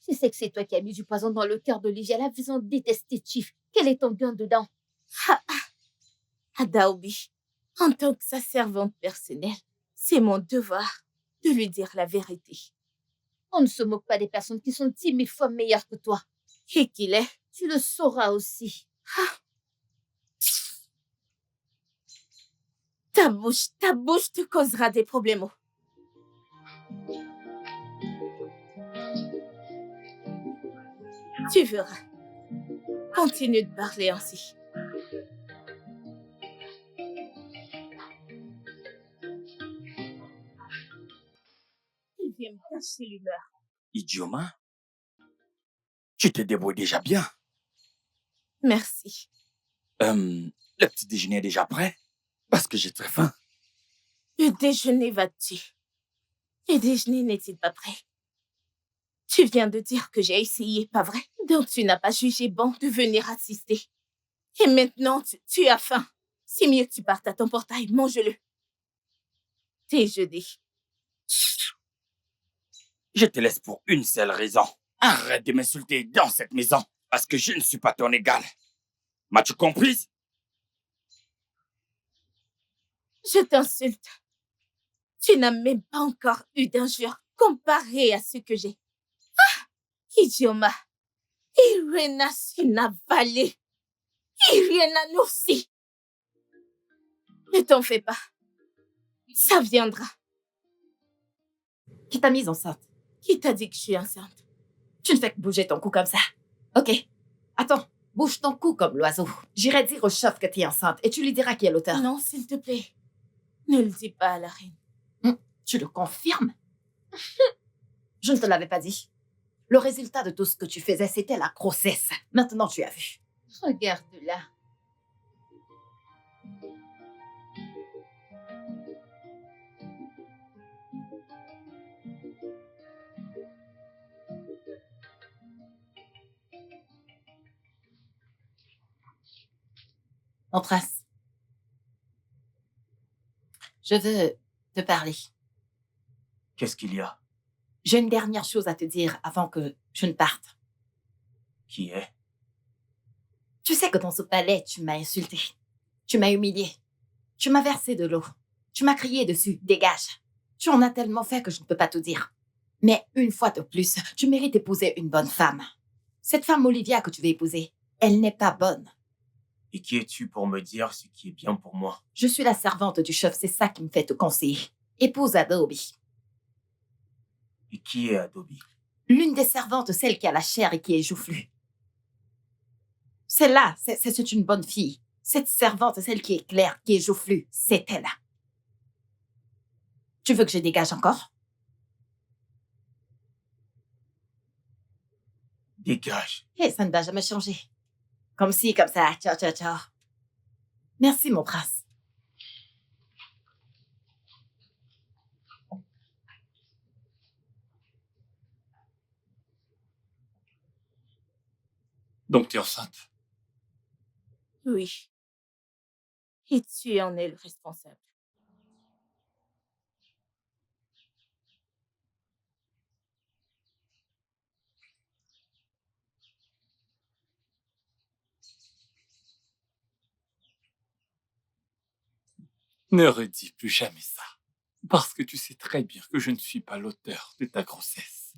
Je sais que c'est toi qui as mis du poison dans le cœur d'Olivia, la faisant détester Chief. Quel est ton gain dedans? Adaobi, en tant que sa servante personnelle, c'est mon devoir de lui dire la vérité. On ne se moque pas des personnes qui sont 10 000 fois meilleures que toi. Et qu'il est? Tu le sauras aussi. Ta bouche te causera des problèmes. Tu verras. Continue de parler ainsi. Il vient me cacher l'humeur. Idioma, tu te débrouilles déjà bien. Merci. Le petit déjeuner est déjà prêt? Parce que j'ai très faim. Le déjeuner va te tuer. Le déjeuner n'est-il pas prêt? Tu viens de dire que j'ai essayé, pas vrai? Donc tu n'as pas jugé bon de venir assister. Et maintenant, tu as faim. C'est mieux que tu partes à ton portail, mange-le. Déjeuner. Je te laisse pour une seule raison. Arrête de m'insulter dans cette maison, parce que je ne suis pas ton égal. M'as-tu comprise? Je t'insulte. Tu n'as même pas encore eu d'injure comparé à ce que j'ai. Ah! Idioma. Irena Sinavale. Irena Noursi. Ne t'en fais pas. Ça viendra. Qui t'a mise enceinte? Qui t'a dit que je suis enceinte? Tu ne fais que bouger ton cou comme ça. Ok. Attends, bouge ton cou comme l'oiseau. J'irai dire au chef que tu es enceinte et tu lui diras qui est l'auteur. Non, s'il te plaît. Ne le dis pas à la reine. Tu le confirmes? Je ne te l'avais pas dit. Le résultat de tout ce que tu faisais, c'était la grossesse. Maintenant, tu as vu. Regarde-la. Mon prince, je veux te parler. Qu'est-ce qu'il y a? J'ai une dernière chose à te dire avant que je ne parte. Qui est? Tu sais que dans ce palais, tu m'as insulté. Tu m'as humilié. Tu m'as versé de l'eau. Tu m'as crié dessus. Dégage. Tu en as tellement fait que je ne peux pas te dire. Mais une fois de plus, tu mérites d'épouser une bonne femme. Cette femme Olivia que tu veux épouser, elle n'est pas bonne. Et qui es-tu pour me dire ce qui est bien pour moi? Je suis la servante du chef, c'est ça qui me fait te conseiller. Épouse Adobe. Et qui est Adobe? L'une des servantes, celle qui a la chair et qui est joufflue. Celle-là, c'est une bonne fille. Cette servante, celle qui est claire, qui est joufflue, c'est elle. Tu veux que je dégage encore? Dégage. Et ça ne va jamais changer. Comme ci, comme ça, ciao, ciao, ciao. Merci, mon prince. Donc tu es enceinte? Oui. Et tu en es le responsable. Ne redis plus jamais ça. Parce que tu sais très bien que je ne suis pas l'auteur de ta grossesse.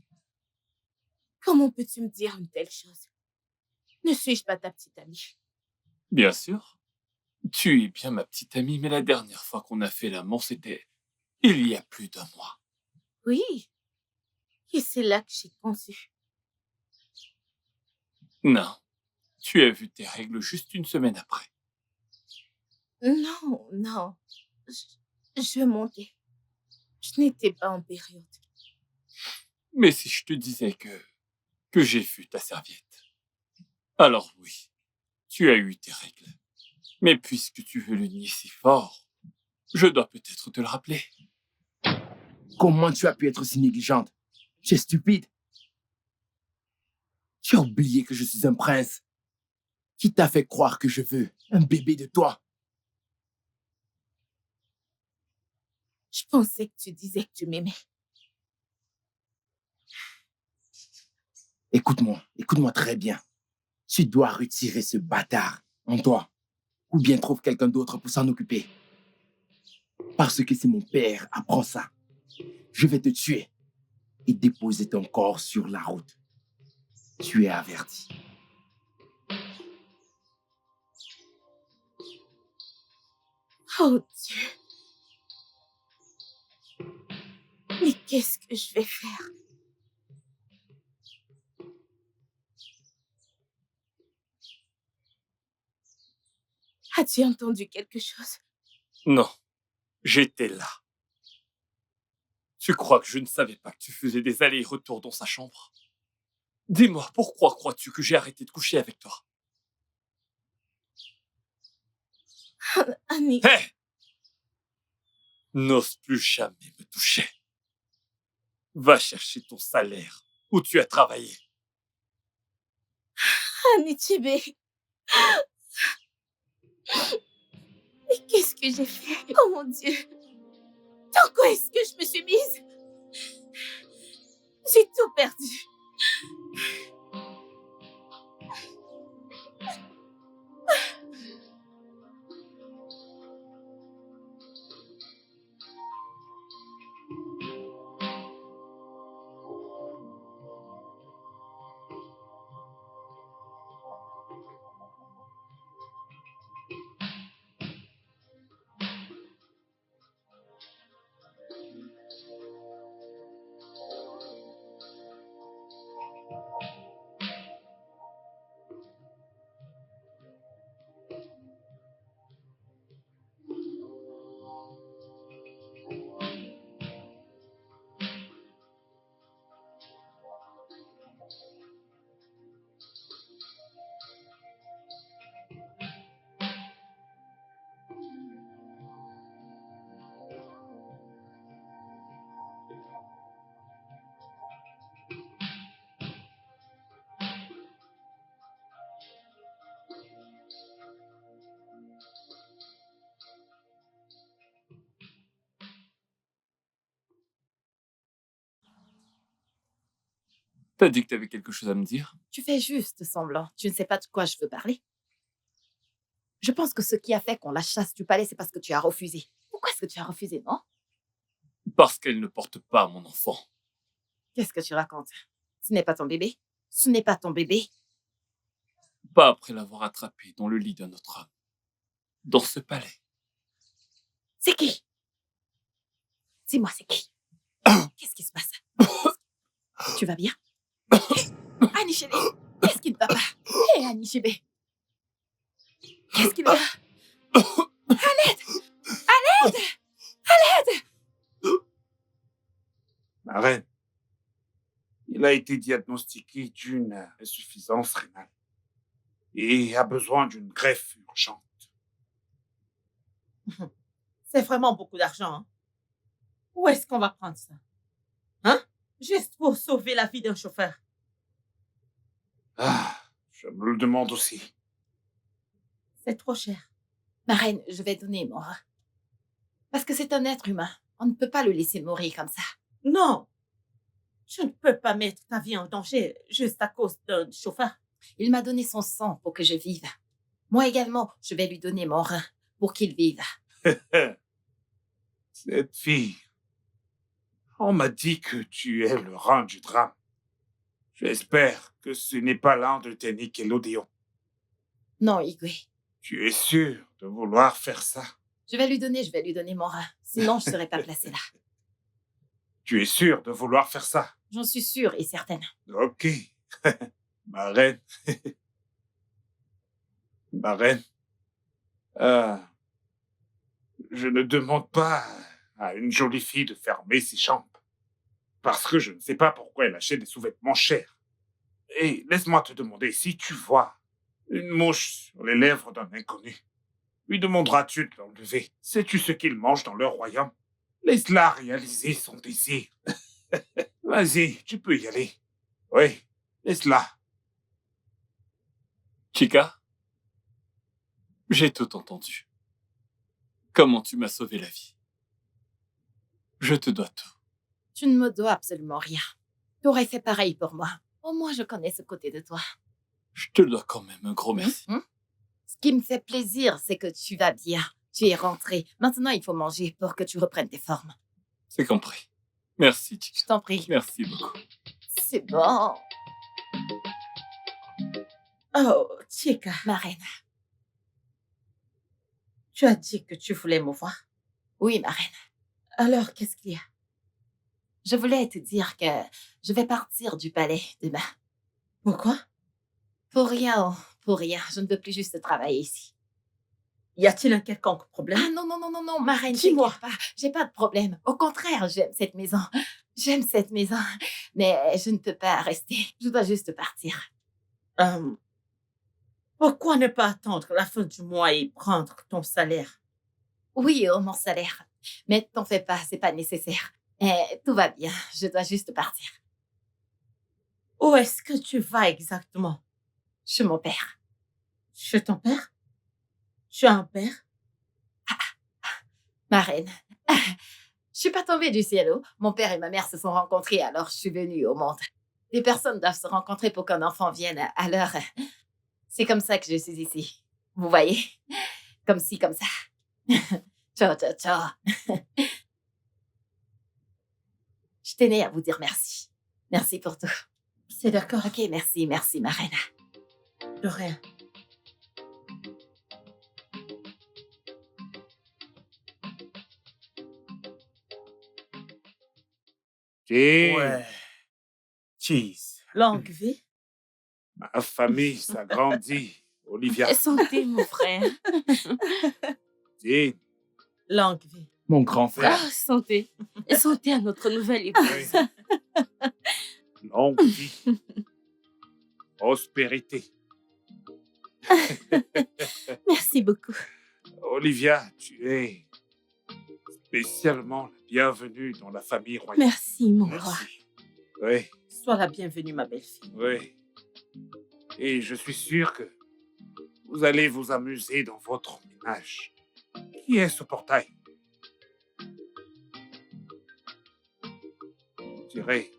Comment peux-tu me dire une telle chose? Ne suis-je pas ta petite amie? Bien sûr. Tu es bien ma petite amie, mais la dernière fois qu'on a fait l'amour, c'était il y a plus d'un mois. Oui. Et c'est là que j'ai conçu. Non. Tu as vu tes règles juste une semaine après. Non, non. Je mentais. Je n'étais pas en période. Mais si je te disais que j'ai vu ta serviette, alors oui, tu as eu tes règles. Mais puisque tu veux le nier si fort, je dois peut-être te le rappeler. Comment tu as pu être si négligente? Tu es stupide. Tu as oublié que je suis un prince. Qui t'a fait croire que je veux un bébé de toi? Je pensais que tu disais que tu m'aimais. Écoute-moi très bien. Tu dois retirer ce bâtard en toi, ou bien trouve quelqu'un d'autre pour s'en occuper. Parce que si mon père apprend ça, je vais te tuer et déposer ton corps sur la route. Tu es averti. Oh Dieu. Qu'est-ce que je vais faire? As-tu entendu quelque chose? Non, j'étais là. Tu crois que je ne savais pas que tu faisais des allers-retours dans sa chambre? Dis-moi, pourquoi crois-tu que j'ai arrêté de coucher avec toi? Annie, Hé! N'ose plus jamais me toucher. Va chercher ton salaire où tu as travaillé. Annie Tibé. Mais qu'est-ce que j'ai fait? Oh mon Dieu! Dans quoi est-ce que je me suis mise? J'ai tout perdu. T'as dit que t'avais quelque chose à me dire? Tu fais juste semblant. Tu ne sais pas de quoi je veux parler. Je pense que ce qui a fait qu'on la chasse du palais, c'est parce que tu as refusé. Pourquoi est-ce que tu as refusé, non? Parce qu'elle ne porte pas mon enfant. Qu'est-ce que tu racontes? Ce n'est pas ton bébé? Ce n'est pas ton bébé? Pas après l'avoir attrapé dans le lit d'un autre homme. Dans ce palais. C'est qui? Dis-moi, c'est qui? Qu'est-ce qui se passe? Tu vas bien? Annie Chébé, qu'est-ce qui ne va pas? Hé, Annie Chébé. Qu'est-ce qu'il y a? À l'aide! À l'aide! À l'aide! Ma reine, il a été diagnostiqué d'une insuffisance rénale et a besoin d'une greffe urgente. C'est vraiment beaucoup d'argent, hein? Où est-ce qu'on va prendre ça? Hein? Juste pour sauver la vie d'un chauffeur. Ah, je me le demande aussi. C'est trop cher. Ma reine, je vais donner mon rat. Parce que c'est un être humain. On ne peut pas le laisser mourir comme ça. Non! Je ne peux pas mettre ta vie en danger juste à cause d'un chauffeur. Il m'a donné son sang pour que je vive. Moi également, je vais lui donner mon rein pour qu'il vive. Cette fille, on m'a dit que tu es le rein du drame. J'espère que ce n'est pas l'un de tes Nickelodeon. Non, Igwe. Tu es sûr de vouloir faire ça? Je vais lui donner mon rein. Sinon, je ne serais pas placée là. Tu es sûr de vouloir faire ça? J'en suis sûre et certaine. Ok. Ma reine. Ma reine. Je ne demande pas à une jolie fille de fermer ses jambes. Parce que je ne sais pas pourquoi elle achète des sous-vêtements chers. Et laisse-moi te demander, si tu vois une mouche sur les lèvres d'un inconnu, lui demanderas-tu de l'enlever? Sais-tu ce qu'ils mangent dans leur royaume? Laisse-la réaliser son désir. Vas-y, tu peux y aller. Oui, laisse-la. Chica, j'ai tout entendu. Comment tu m'as sauvé la vie. Je te dois tout. Tu ne me dois absolument rien. Tu aurais fait pareil pour moi. Au moins, je connais ce côté de toi. Je te dois quand même un gros merci. Ce qui me fait plaisir, c'est que tu vas bien. Tu es rentré. Maintenant, il faut manger pour que tu reprennes tes formes. C'est compris. Merci, Chica. Je t'en prie. Merci beaucoup. C'est bon. Oh, Chica, Ma reine. tu as dit que tu voulais me voir. Oui, ma reine. Alors, qu'est-ce qu'il y a? je voulais te dire que je vais partir du palais demain. Pourquoi? Pour rien, pour rien. Je ne veux plus juste travailler ici. Y a-t-il un quelconque problème? Ah non, non, non, non, non, ma reine, Dis-moi. t'inquiète pas. J'ai pas de problème. Au contraire, j'aime cette maison. J'aime cette maison. Mais je ne peux pas rester. Je dois juste partir. Pourquoi ne pas attendre la fin du mois et prendre ton salaire? Oui, mon salaire. Mais t'en fais pas, c'est pas nécessaire. Tout va bien. Je dois juste partir. Où est-ce que tu vas exactement? Chez mon père. Chez ton père? Tu as un père? Ma reine. Je suis pas tombée du ciel. Mon père et ma mère se sont rencontrés, alors je suis venue au monde. Les personnes doivent se rencontrer pour qu'un enfant vienne. Alors, c'est comme ça que je suis ici. Vous voyez? Comme ci, comme ça. Ciao, ciao, ciao. Je tenais à vous dire merci. Merci pour tout. C'est d'accord. Ok, merci, merci, ma reine. De rien. Jane, Cheese. Longue vie. ma famille s'agrandit. Olivia, Santé, mon frère. Jane, Longue vie. Mon grand frère. Ah, santé. Et santé à notre nouvelle épouse. oui. Longue vie. Prospérité. Merci beaucoup. Olivia, tu es spécialement la bienvenue dans la famille royale. Merci, mon roi. Merci. Oui, Sois la bienvenue, ma belle-fille. oui. Et je suis sûr que vous allez vous amuser dans votre ménage. Qui est ce portail? On dirait...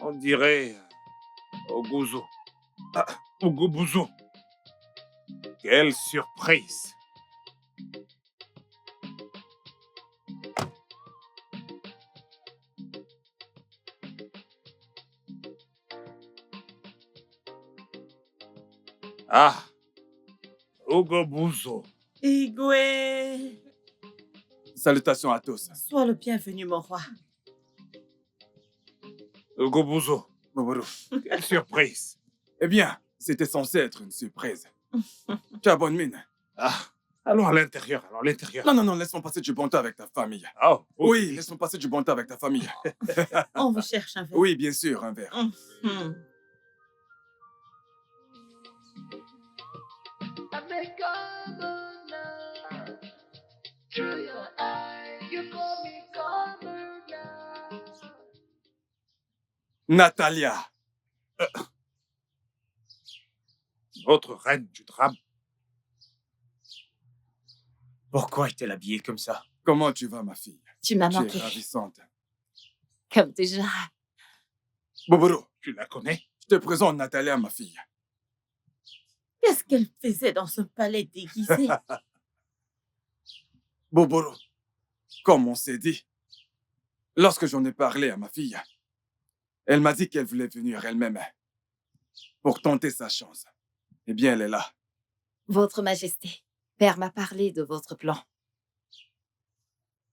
on dirait... Oguzo. Ogobuzo. Quelle surprise! Ah! Ogobuzo. Igwe. Salutations à tous. Sois le bienvenu, mon roi. Ogobuzo. Boboro. Quelle surprise! Eh bien, c'était censé être une surprise. Tu as bonne mine. Ah! Allons à l'intérieur, alors l'intérieur. Non, non, non, laisse-moi passer du bon temps avec ta famille. Oh, Oui, laisse-moi passer du bon temps avec ta famille. On vous cherche un verre. Oui, bien sûr, un verre. Mhm. I may commoner. Through your eye, you call me commoner. Natalia. Votre reine du drame. Pourquoi est-elle habillée comme ça? Comment tu vas, ma fille? Tu m'as Tu es manqué. ravissante. Comme toujours. Boboro, Tu la connais? je te présente Natalia, ma fille. Qu'est-ce qu'elle faisait dans ce palais déguisé? Boboro, comme on s'est dit, lorsque j'en ai parlé à ma fille, elle m'a dit qu'elle voulait venir elle-même pour tenter sa chance. Eh bien, elle est là. Votre Majesté, Père m'a parlé de votre plan.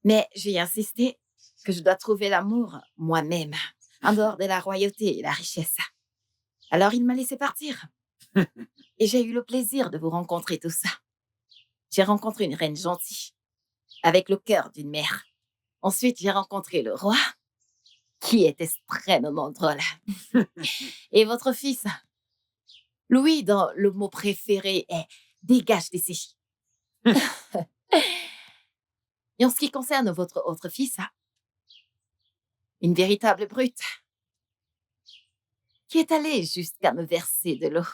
Mais j'ai insisté que je dois trouver l'amour moi-même, en dehors de la royauté et la richesse. Alors il m'a laissé partir. Et j'ai eu le plaisir de vous rencontrer tout ça. J'ai rencontré une reine gentille, avec le cœur d'une mère. Ensuite, j'ai rencontré le roi, qui est extrêmement drôle. Et votre fils, Louis, dont le mot préféré est « dégage d'ici ». Et en ce qui concerne votre autre fils, une véritable brute, qui est allée jusqu'à me verser de l'eau.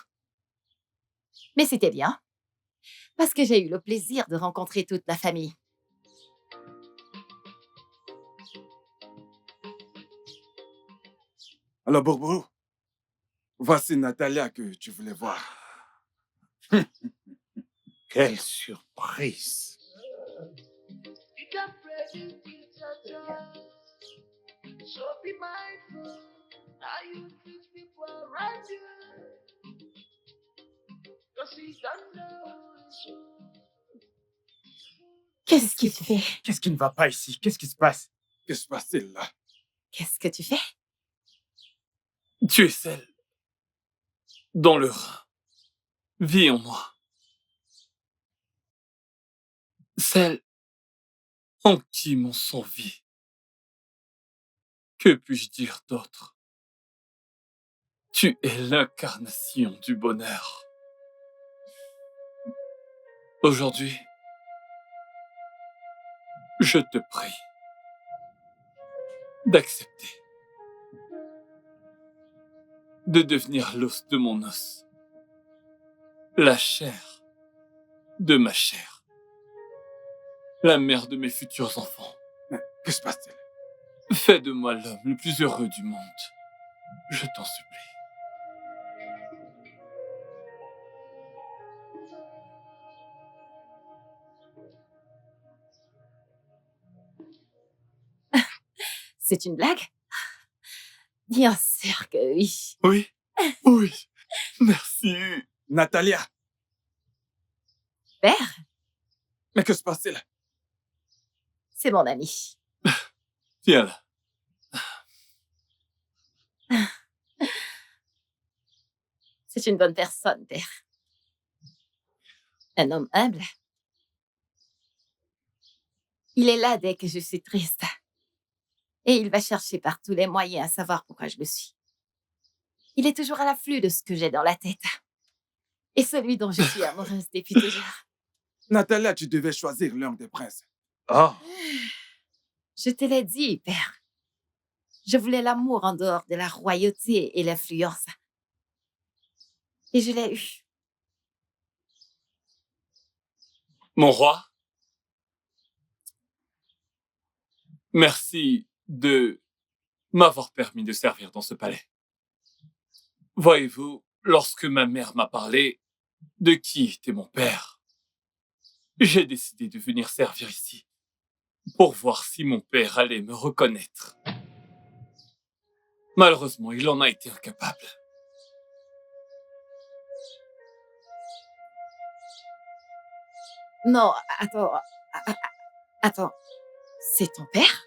Mais c'était bien, parce que j'ai eu le plaisir de rencontrer toute la famille. Alors, Boboro, voici Natalia que tu voulais voir. Quelle surprise! You can pray to Jaja. So be mindful how you treat people around you. Cause you don't know Qu'est-ce qu'il fait? Qu'est-ce qui ne va pas ici? Qu'est-ce qui se passe? Que se passe-t-il là? Qu'est-ce que tu fais? Tu es celle dont le rein vit en moi. Celle en qui mon sang vit. Que puis-je dire d'autre? Tu es l'incarnation du bonheur. Aujourd'hui, je te prie d'accepter de devenir l'os de mon os, la chair de ma chair, la mère de mes futurs enfants. Mais que se passe-t-il? Fais de moi l'homme le plus heureux du monde. Je t'en supplie. C'est une blague? Bien sûr que oui. Oui, oui, merci. Natalia, Père, mais que se passe-t-il? c'est mon ami. Viens là. C'est une bonne personne, père. Un homme humble. Il est là dès que je suis triste. Et il va chercher par tous les moyens à savoir pourquoi je le suis. Il est toujours à l'afflux de ce que j'ai dans la tête. Et celui dont je suis amoureuse depuis toujours. Natalia, tu devais choisir l'un des princes. Ah, Je te l'ai dit, père. Je voulais l'amour en dehors de la royauté et l'influence. Et je l'ai eu. Mon roi, merci de m'avoir permis de servir dans ce palais. Voyez-vous, lorsque ma mère m'a parlé de qui était mon père, j'ai décidé de venir servir ici pour voir si mon père allait me reconnaître. Malheureusement, il en a été incapable. Non, attends. C'est ton père?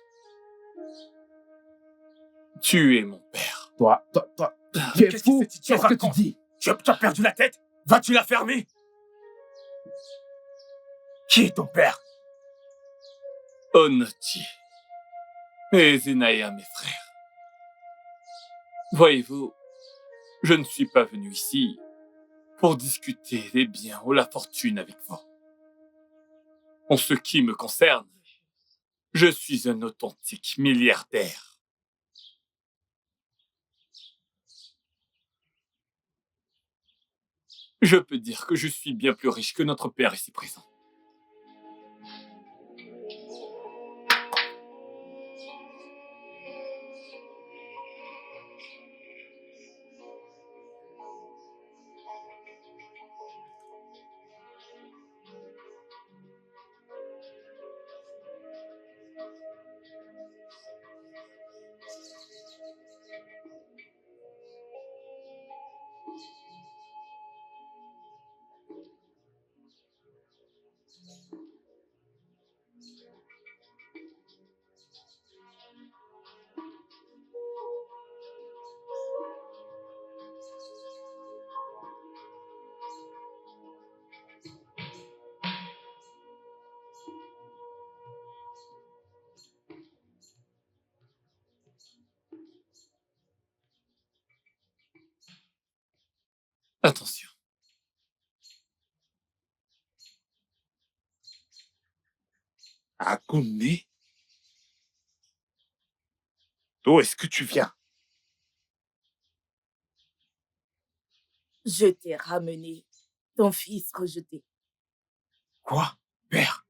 Tu es mon père. Toi, tu es Qu'est-ce fou? que cet idiot Qu'est-ce que tu raconte? dis? Tu as perdu la tête? Vas-tu la fermer? Qui est ton père? Onoti et Zenaya, mes frères. Voyez-vous, je ne suis pas venu ici pour discuter des biens ou la fortune avec vous. En ce qui me concerne, je suis un authentique milliardaire. Je peux dire que je suis bien plus riche que notre père ici présent. Attention. Akune? D'où est-ce que tu viens? Je t'ai ramené ton fils rejeté. Quoi? Père?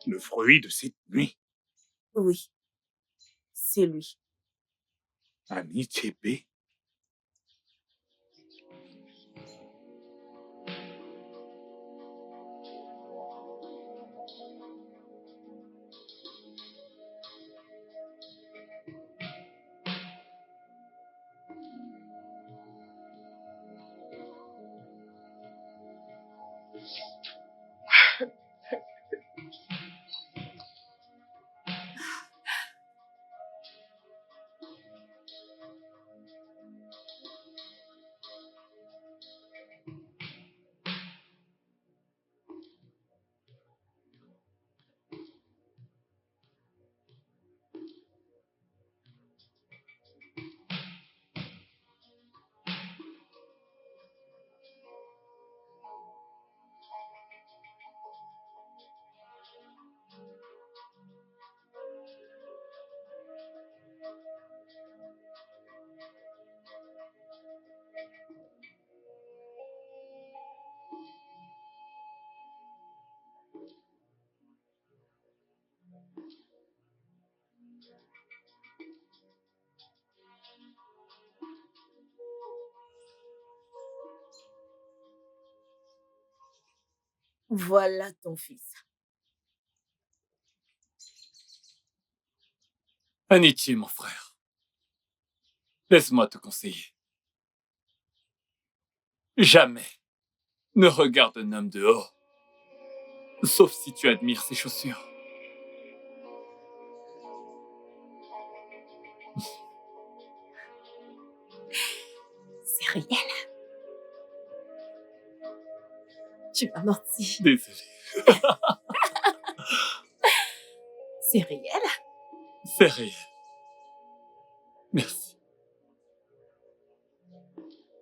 Le fruit de cette nuit, Oui, c'est lui. Anichebe. Voilà ton fils. Anichi, mon frère. Laisse-moi te conseiller. Jamais ne regarde un homme de haut, sauf si tu admires ses chaussures. C'est réel. Tu m'as menti. Désolé. C'est réel. C'est réel. Merci.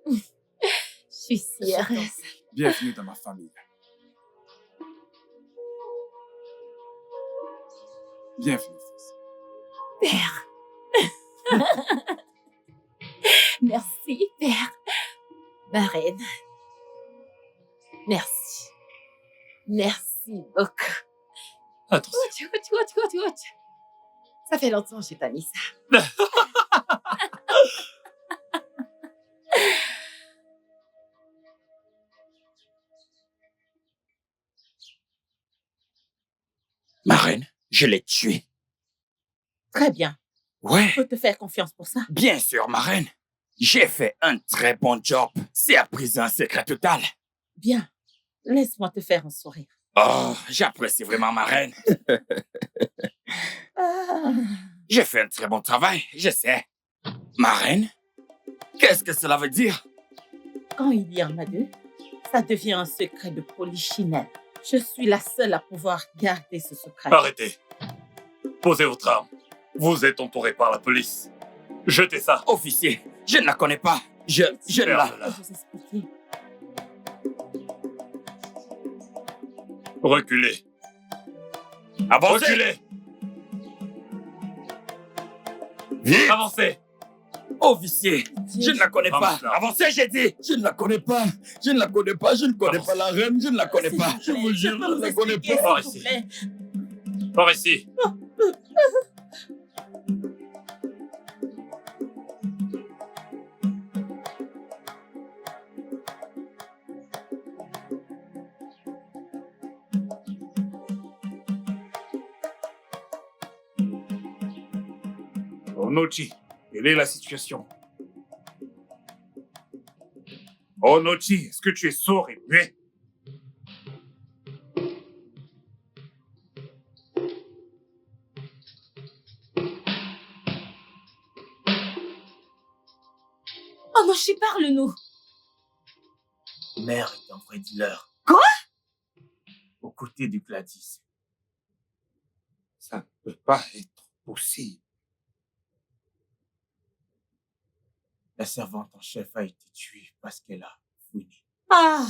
Je suis si heureuse. Bienvenue dans ma famille. Bienvenue, fils. Père. Merci, Père. Ma reine. Merci. Merci beaucoup. Attention. Ouch. Ça fait longtemps que j'ai pas mis ça. Ma reine, je l'ai tué. Très bien. Ouais, Je peux te faire confiance pour ça. bien sûr, ma reine. J'ai fait un très bon job. C'est à présent un secret total. Bien. Laisse-moi te faire un sourire. Oh, j'apprécie vraiment ma reine. Ah. J'ai fait un très bon travail, je sais. Ma reine? Qu'est-ce que cela veut dire? Quand il y en a deux, ça devient un secret de polichinelle. Je suis la seule à pouvoir garder ce secret. Arrêtez. Posez votre arme. Vous êtes entouré par la police. Jetez ça. Officier, je ne la connais pas. Je ne la... Je vais vous expliquer. Reculez. Avancez! Reculez. Vite! Avancez. Officier, je ne la connais pas. Vamos là. Avancez, j'ai dit. Je ne la connais pas. Je ne la connais pas. Je ne connais pas la reine. Je ne la connais pas. Je vous jure, je ne la connais pas. Par ici. Par ici. Onochi, quelle est la situation? Onochi, est-ce que tu es sourd et muet? Onochi, parle-nous. Mère est un vrai dealer. Quoi? Aux côtés du Gladys. Ça ne peut pas être possible. La servante en chef a été tuée parce qu'elle a fouiné. Ah!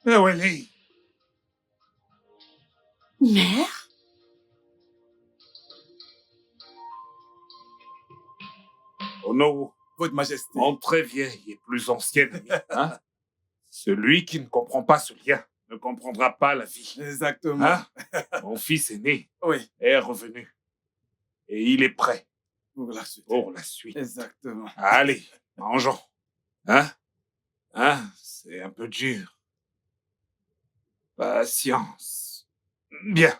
Mais où elle est? Mère? Onowu, Votre Majesté. mon très vieille et plus ancienne amie, hein? Celui qui ne comprend pas ce lien ne comprendra pas la vie. Exactement. Hein? Mon fils aîné Oui, est revenu. Et il est prêt pour la suite. pour la suite. Exactement. Allez, mangeons. Hein? Hein? C'est un peu dur. Patience. Bien.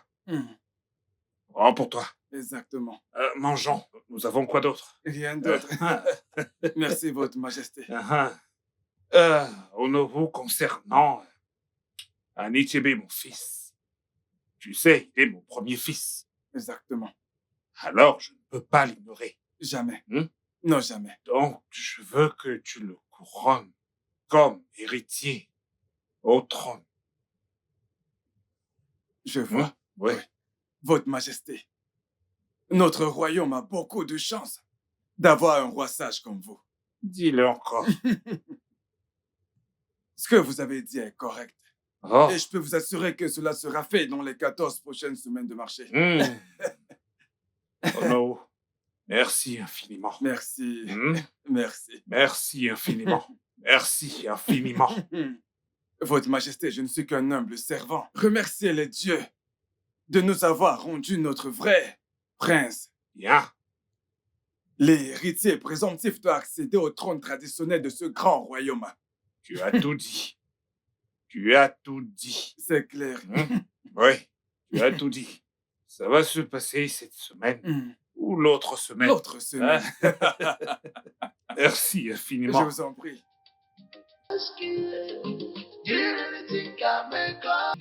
Prends pour toi. Exactement. Mangeons. Nous avons quoi d'autre? Rien d'autre. Merci, Votre Majesté. Onowu, concernant Anichebe, mon fils. Tu sais, il est mon premier fils. Exactement. Alors, je ne peux pas l'ignorer. Jamais. Hmm? Non, jamais. Donc, je veux que tu le couronnes comme héritier au trône. Je vois. Hein? Oui. Votre Majesté, notre royaume a beaucoup de chance d'avoir un roi sage comme vous. Dis-le encore. Ce que vous avez dit est correct. Oh. Et je peux vous assurer que cela sera fait dans les 14 prochaines semaines de marché. Oh no. Merci infiniment. Merci. Hmm? Merci. Merci infiniment. Merci infiniment. Votre Majesté, je ne suis qu'un humble servant. Remerciez les dieux de nous avoir rendu notre vrai prince. Bien. L'héritier présomptif doit accéder au trône traditionnel de ce grand royaume. Tu as tout dit. Tu as tout dit. C'est clair. Oui, tu as tout dit. Ça va se passer cette semaine ou l'autre semaine. L'autre semaine. Merci infiniment. Je vous en prie. Do you really think I make up?